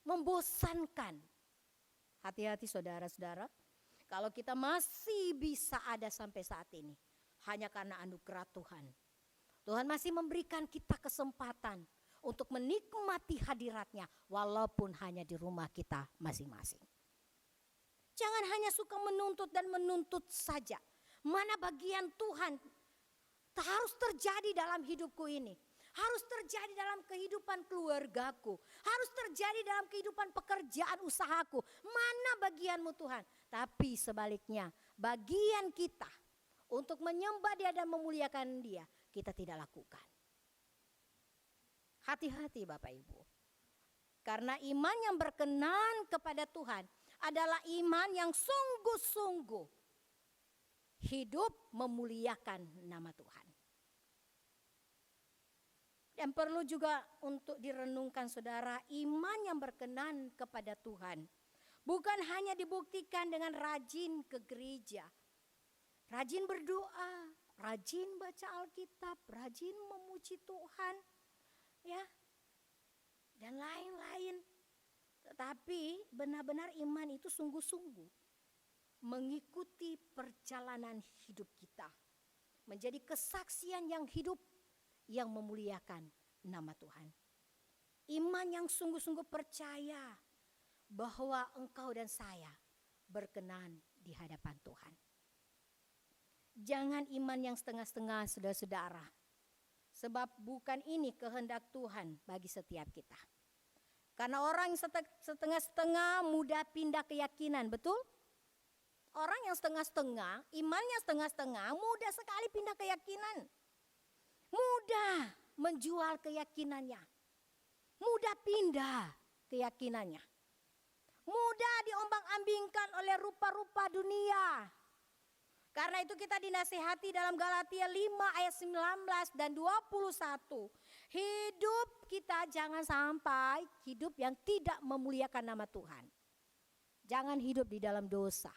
membosankan. Hati-hati saudara-saudara, kalau kita masih bisa ada sampai saat ini hanya karena anugerah Tuhan. Tuhan masih memberikan kita kesempatan untuk menikmati hadiratnya walaupun hanya di rumah kita masing-masing. Jangan hanya suka menuntut dan menuntut saja. Mana bagian Tuhan harus terjadi dalam hidupku ini. Harus terjadi dalam kehidupan keluargaku. Harus terjadi dalam kehidupan pekerjaan usahaku. Mana bagianmu Tuhan? Tapi sebaliknya bagian kita untuk menyembah Dia dan memuliakan Dia, kita tidak lakukan. Hati-hati Bapak Ibu. Karena iman yang berkenan kepada Tuhan adalah iman yang sungguh-sungguh hidup memuliakan nama Tuhan. Dan perlu juga untuk direnungkan saudara, iman yang berkenan kepada Tuhan bukan hanya dibuktikan dengan rajin ke gereja, rajin berdoa, rajin baca Alkitab, rajin memuji Tuhan, ya, dan lain-lain. Tetapi benar-benar iman itu sungguh-sungguh mengikuti perjalanan hidup kita, menjadi kesaksian yang hidup yang memuliakan nama Tuhan. Iman yang sungguh-sungguh percaya bahwa engkau dan saya berkenan di hadapan Tuhan. Jangan iman yang setengah-setengah saudara-saudara. Sebab bukan ini kehendak Tuhan bagi setiap kita. Karena orang yang setengah-setengah mudah pindah keyakinan, betul? Orang yang setengah-setengah, imannya setengah-setengah mudah sekali pindah keyakinan. Mudah menjual keyakinannya. Mudah pindah keyakinannya. Mudah diombang-ambingkan oleh rupa-rupa dunia. Karena itu kita dinasihati dalam Galatia 5 ayat 19 dan 21. Hidup kita jangan sampai hidup yang tidak memuliakan nama Tuhan. Jangan hidup di dalam dosa.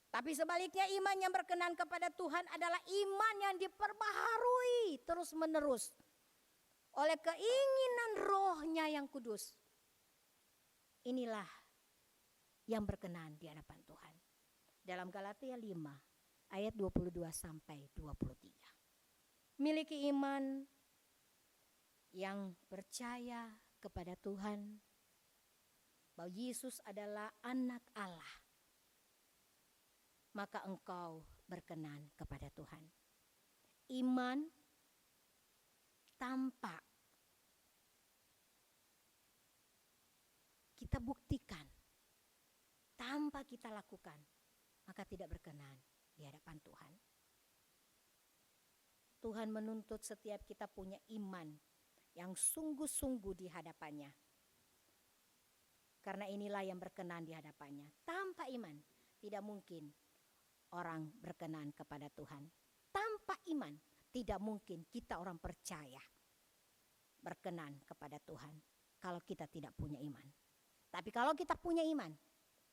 Tapi sebaliknya iman yang berkenan kepada Tuhan adalah iman yang diperbaharui terus menerus oleh keinginan Roh-Nya yang kudus. Inilah yang berkenan di hadapan Tuhan. Dalam Galatia 5 ayat 22 sampai 23. Miliki iman yang percaya kepada Tuhan bahwa Yesus adalah anak Allah. Maka engkau berkenan kepada Tuhan. Iman tanpa kita buktikan, tanpa kita lakukan, maka tidak berkenan di hadapan Tuhan. Tuhan menuntut setiap kita punya iman yang sungguh-sungguh di hadapannya. Karena inilah yang berkenan di hadapannya. Tanpa iman tidak mungkin orang berkenan kepada Tuhan. Tanpa iman tidak mungkin kita orang percaya berkenan kepada Tuhan kalau kita tidak punya iman. Tapi kalau kita punya iman,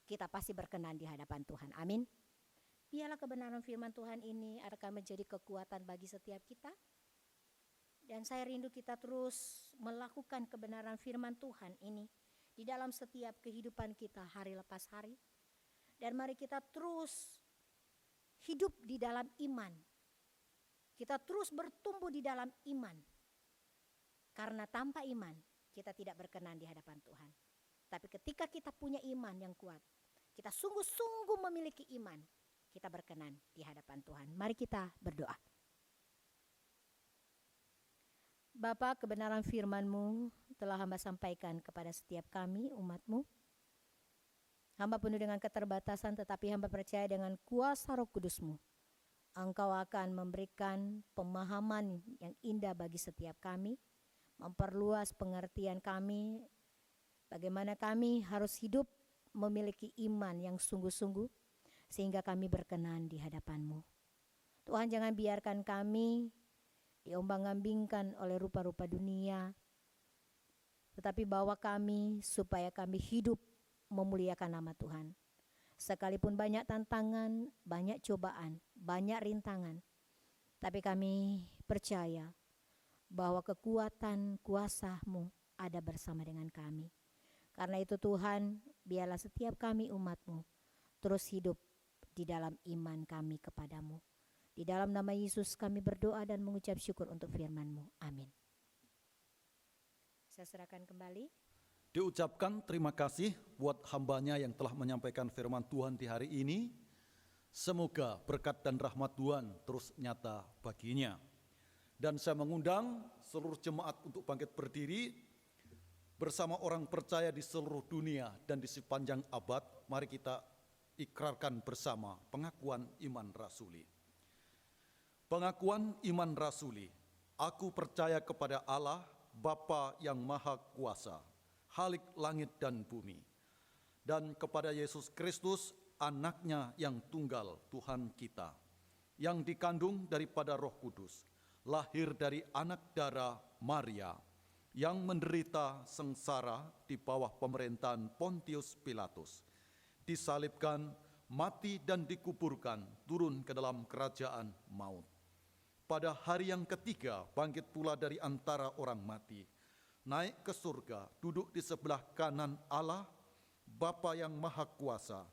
kita pasti berkenan di hadapan Tuhan. Amin. Biarlah kebenaran firman Tuhan ini akan menjadi kekuatan bagi setiap kita. Dan saya rindu kita terus melakukan kebenaran firman Tuhan ini di dalam setiap kehidupan kita hari lepas hari. Dan mari kita terus hidup di dalam iman. Kita terus bertumbuh di dalam iman. Karena tanpa iman kita tidak berkenan di hadapan Tuhan. Tapi ketika kita punya iman yang kuat, kita sungguh-sungguh memiliki iman, kita berkenan di hadapan Tuhan. Mari kita berdoa. Bapa, kebenaran firman-Mu telah hamba sampaikan kepada setiap kami, umat-Mu. Hamba penuh dengan keterbatasan, tetapi hamba percaya dengan kuasa Roh Kudus-Mu, Engkau akan memberikan pemahaman yang indah bagi setiap kami, memperluas pengertian kami, bagaimana kami harus hidup memiliki iman yang sungguh-sungguh, sehingga kami berkenan di hadapan-Mu. Tuhan, jangan biarkan kami diombang-ambingkan oleh rupa-rupa dunia, tetapi bawa kami supaya kami hidup memuliakan nama Tuhan. Sekalipun banyak tantangan, banyak cobaan, banyak rintangan, tapi kami percaya bahwa kekuatan kuasa-Mu ada bersama dengan kami. Karena itu Tuhan, biarlah setiap kami umat-Mu terus hidup di dalam iman kami kepadamu. Di dalam nama Yesus kami berdoa dan mengucap syukur untuk firman-Mu. Amin. Saya serahkan kembali. Diucapkan terima kasih buat hambanya yang telah menyampaikan firman Tuhan di hari ini. Semoga berkat dan rahmat Tuhan terus nyata baginya. Dan saya mengundang seluruh jemaat untuk bangkit berdiri bersama orang percaya di seluruh dunia dan di sepanjang abad. Mari kita ikrarkan bersama pengakuan iman rasuli. Pengakuan iman rasuli. Aku percaya kepada Allah, Bapa yang Maha Kuasa, Khalik langit dan bumi, dan kepada Yesus Kristus, anaknya yang tunggal Tuhan kita, yang dikandung daripada Roh Kudus, lahir dari anak darah Maria, yang menderita sengsara di bawah pemerintahan Pontius Pilatus, disalibkan, mati dan dikuburkan, turun ke dalam kerajaan maut. Pada hari yang ketiga bangkit pula dari antara orang mati, naik ke surga, duduk di sebelah kanan Allah, Bapa yang Maha Kuasa,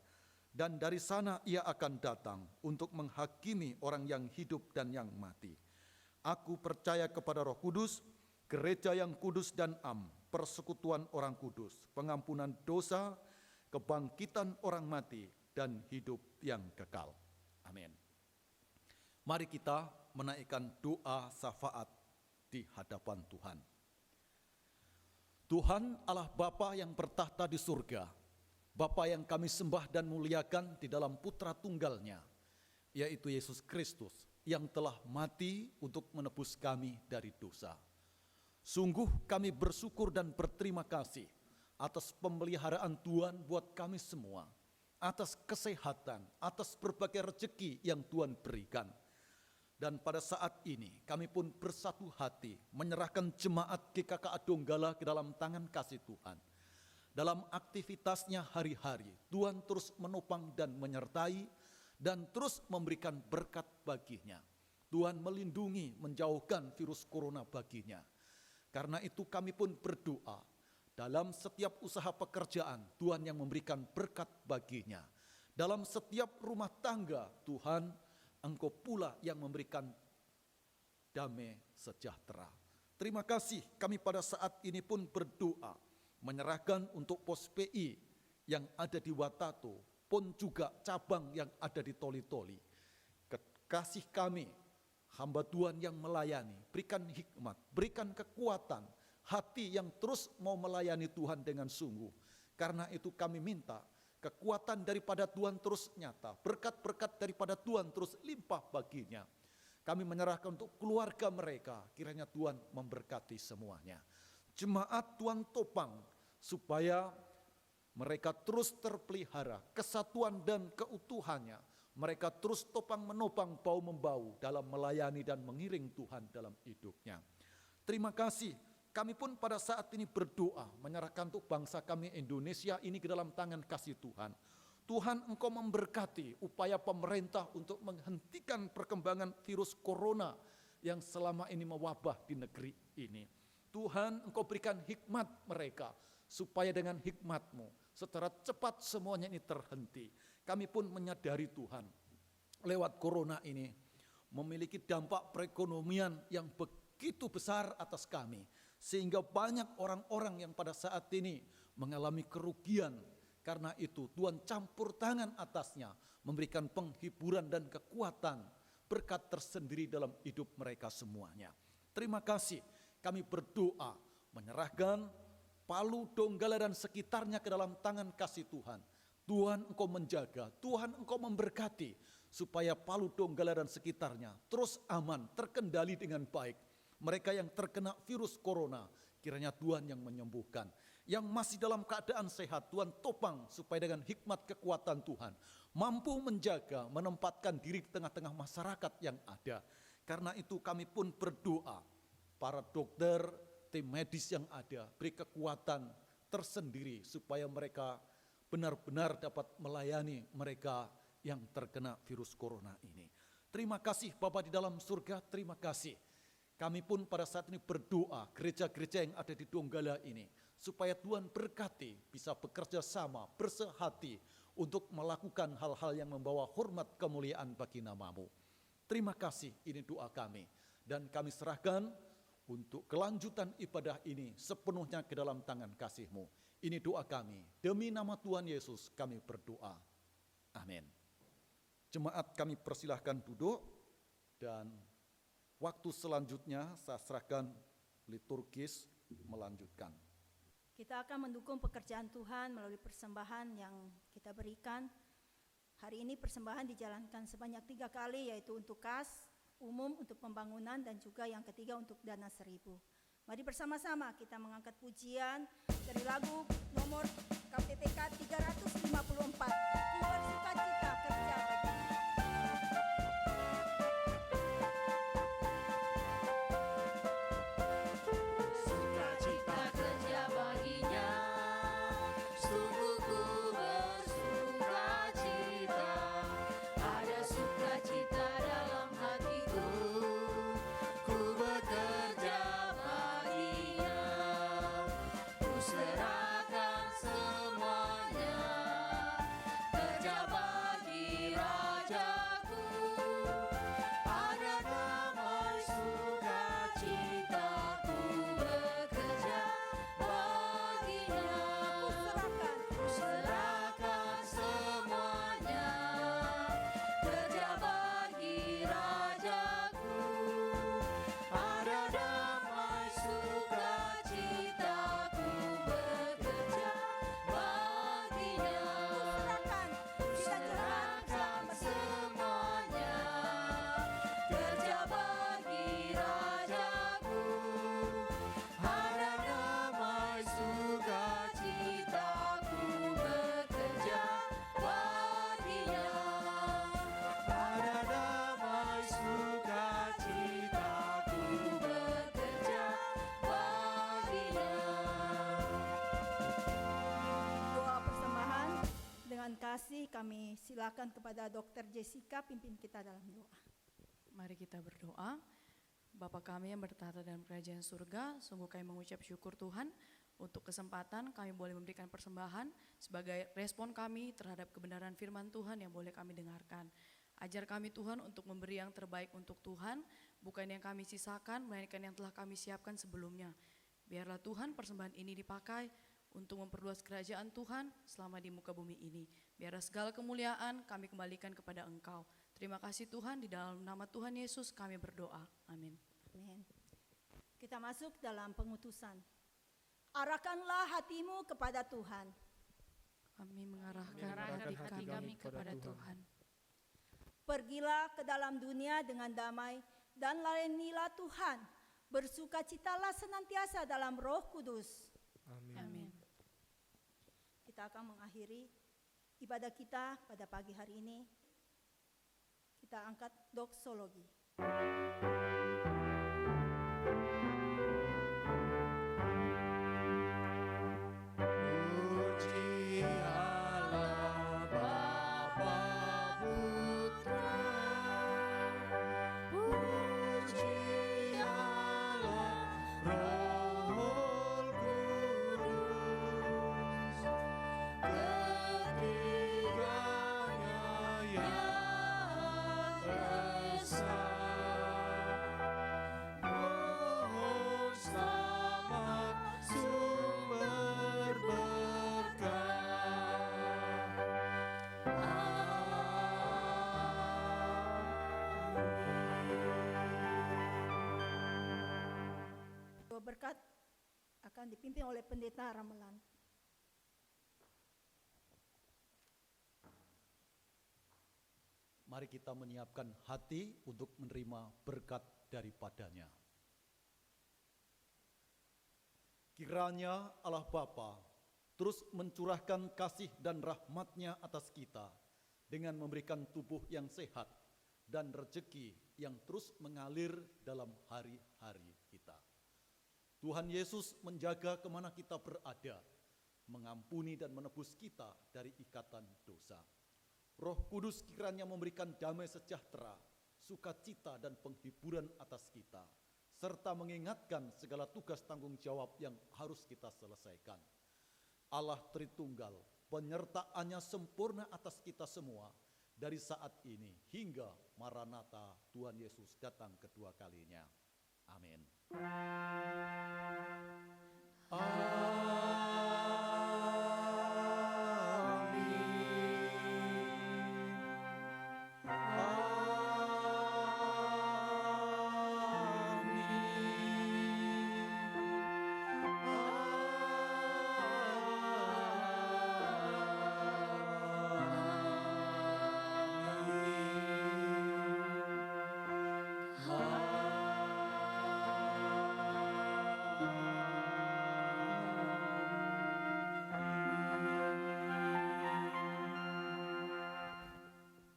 dan dari sana ia akan datang untuk menghakimi orang yang hidup dan yang mati. Aku percaya kepada Roh Kudus, gereja yang kudus dan am, persekutuan orang kudus, pengampunan dosa, kebangkitan orang mati, dan hidup yang kekal. Amin. Mari kita menaikkan doa syafaat di hadapan Tuhan. Tuhan Allah Bapa yang bertahta di surga, Bapa yang kami sembah dan muliakan di dalam putra tunggalnya, yaitu Yesus Kristus yang telah mati untuk menebus kami dari dosa. Sungguh kami bersyukur dan berterima kasih atas pemeliharaan Tuhan buat kami semua, atas kesehatan, atas berbagai rezeki yang Tuhan berikan. Dan pada saat ini kami pun bersatu hati menyerahkan jemaat GKKA Donggala ke dalam tangan kasih Tuhan. Dalam aktivitasnya hari-hari, Tuhan terus menopang dan menyertai dan terus memberikan berkat baginya. Tuhan melindungi, menjauhkan virus corona baginya. Karena itu kami pun berdoa, dalam setiap usaha pekerjaan Tuhan yang memberikan berkat baginya. Dalam setiap rumah tangga Tuhan, Engkau pula yang memberikan damai sejahtera. Terima kasih, kami pada saat ini pun berdoa, menyerahkan untuk pos PI yang ada di Watato, pun juga cabang yang ada di Toli-Toli. Kasih kami, hamba Tuhan yang melayani, berikan hikmat, berikan kekuatan, hati yang terus mau melayani Tuhan dengan sungguh. Karena itu kami minta, kekuatan daripada Tuhan terus nyata, berkat-berkat daripada Tuhan terus limpah baginya. Kami menyerahkan untuk keluarga mereka, kiranya Tuhan memberkati semuanya. Jemaat Tuhan topang, supaya mereka terus terpelihara, kesatuan dan keutuhannya. Mereka terus topang menopang bau-membau dalam melayani dan mengiring Tuhan dalam hidupnya. Terima kasih. Kami pun pada saat ini berdoa, menyerahkan untuk bangsa kami Indonesia ini ke dalam tangan kasih Tuhan. Tuhan, Engkau memberkati upaya pemerintah untuk menghentikan perkembangan virus corona yang selama ini mewabah di negeri ini. Tuhan, Engkau berikan hikmat mereka, supaya dengan hikmat-Mu secara cepat semuanya ini terhenti. Kami pun menyadari Tuhan, lewat corona ini memiliki dampak perekonomian yang begitu besar atas kami. Sehingga banyak orang-orang yang pada saat ini mengalami kerugian. Karena itu Tuhan campur tangan atasnya, memberikan penghiburan dan kekuatan, berkat tersendiri dalam hidup mereka semuanya. Terima kasih, kami berdoa menyerahkan Palu Donggala dan sekitarnya ke dalam tangan kasih Tuhan. Tuhan Engkau menjaga, Tuhan Engkau memberkati, supaya Palu Donggala dan sekitarnya terus aman, terkendali dengan baik. Mereka yang terkena virus corona, kiranya Tuhan yang menyembuhkan. Yang masih dalam keadaan sehat, Tuhan topang supaya dengan hikmat kekuatan Tuhan mampu menjaga, menempatkan diri di tengah-tengah masyarakat yang ada. Karena itu kami pun berdoa, para dokter, tim medis yang ada, beri kekuatan tersendiri supaya mereka benar-benar dapat melayani mereka yang terkena virus corona ini. Terima kasih Bapa di dalam surga, terima kasih. Kami pun pada saat ini berdoa, gereja-gereja yang ada di Donggala ini, supaya Tuhan berkati, bisa bekerja sama, bersehati, untuk melakukan hal-hal yang membawa hormat kemuliaan bagi nama-Mu. Terima kasih, ini doa kami. Dan kami serahkan untuk kelanjutan ibadah ini sepenuhnya ke dalam tangan kasih-Mu. Ini doa kami, demi nama Tuhan Yesus kami berdoa. Amin. Jemaat kami persilahkan duduk, dan waktu selanjutnya saya serahkan liturgis melanjutkan. Kita akan mendukung pekerjaan Tuhan melalui persembahan yang kita berikan. Hari ini persembahan dijalankan sebanyak 3 kali, yaitu untuk kas umum, untuk pembangunan, dan juga yang ketiga untuk dana 1000. Mari bersama-sama kita mengangkat pujian dari lagu nomor KPTK 354. Ku bersukacita kerja bagi. Sukacita kerja baginya, sungguh ku bersukacita. Ada sukacita dalam hatiku, ku bekerja baginya. Ku serahkan semuanya, kerja bagi Rajaku. Ada damai sukacita, ku bekerja baginya. Ku serahkan semuanya, kerja bagi Rajaku. Ada damai sukacita, ku bekerja baginya. Ku serahkan semuanya, kerja bagi Rajaku. Ada damai sukacita, ku bekerja baginya. Ada damai sukacita, ku bekerja baginya. Doa persembahan dengan kasih kami silakan kepada Dr. Jessica pimpin kita dalam doa. Mari kita berdoa. Bapa kami yang bertahta dalam kerajaan surga, sungguh kami mengucap syukur Tuhan untuk kesempatan kami boleh memberikan persembahan sebagai respon kami terhadap kebenaran firman Tuhan yang boleh kami dengarkan. Ajar kami Tuhan untuk memberi yang terbaik untuk Tuhan, bukan yang kami sisakan, melainkan yang telah kami siapkan sebelumnya. Biarlah Tuhan persembahan ini dipakai untuk memperluas kerajaan Tuhan selama di muka bumi ini. Biarlah segala kemuliaan kami kembalikan kepada Engkau. Terima kasih Tuhan, di dalam nama Tuhan Yesus kami berdoa. Amin. Amin. Kita masuk dalam pengutusan. Arahkanlah hatimu kepada Tuhan. Kami mengarahkan hati kami kepada Tuhan. Pergilah ke dalam dunia dengan damai dan layanilah Tuhan. Bersukacitalah senantiasa dalam Roh Kudus. Amin. Kita akan mengakhiri ibadah kita pada pagi hari ini. Kita angkat doksologi. Puji Allah Bapa Putra, puji Allah Roh Kudus, ketiganya yang esa. berkat akan dipimpin oleh Pendeta Ramelan. Mari kita menyiapkan hati untuk menerima berkat daripadanya. Kiranya Allah Bapa terus mencurahkan kasih dan rahmat-Nya atas kita dengan memberikan tubuh yang sehat dan rezeki yang terus mengalir dalam hari-hari kita. Tuhan Yesus menjaga kemana kita berada, mengampuni dan menebus kita dari ikatan dosa. Roh Kudus kiranya memberikan damai sejahtera, sukacita dan penghiburan atas kita, serta mengingatkan segala tugas tanggung jawab yang harus kita selesaikan. Allah Tritunggal, penyertaan-Nya sempurna atas kita semua, dari saat ini hingga Maranatha Tuhan Yesus datang kedua kalinya. Amin.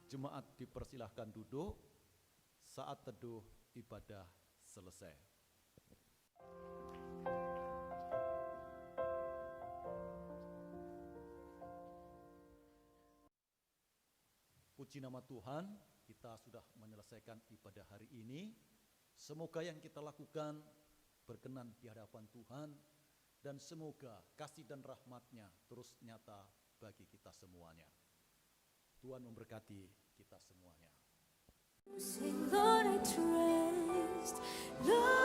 Jemaat dipersilahkan duduk saat teduh ibadah selesai. Puji nama Tuhan, kita sudah menyelesaikan ibadah hari ini. Semoga yang kita lakukan berkenan di hadapan Tuhan, dan semoga kasih dan rahmat-Nya terus nyata bagi kita semuanya. Tuhan memberkati kita semuanya. Sing, Lord, I trust, Lord.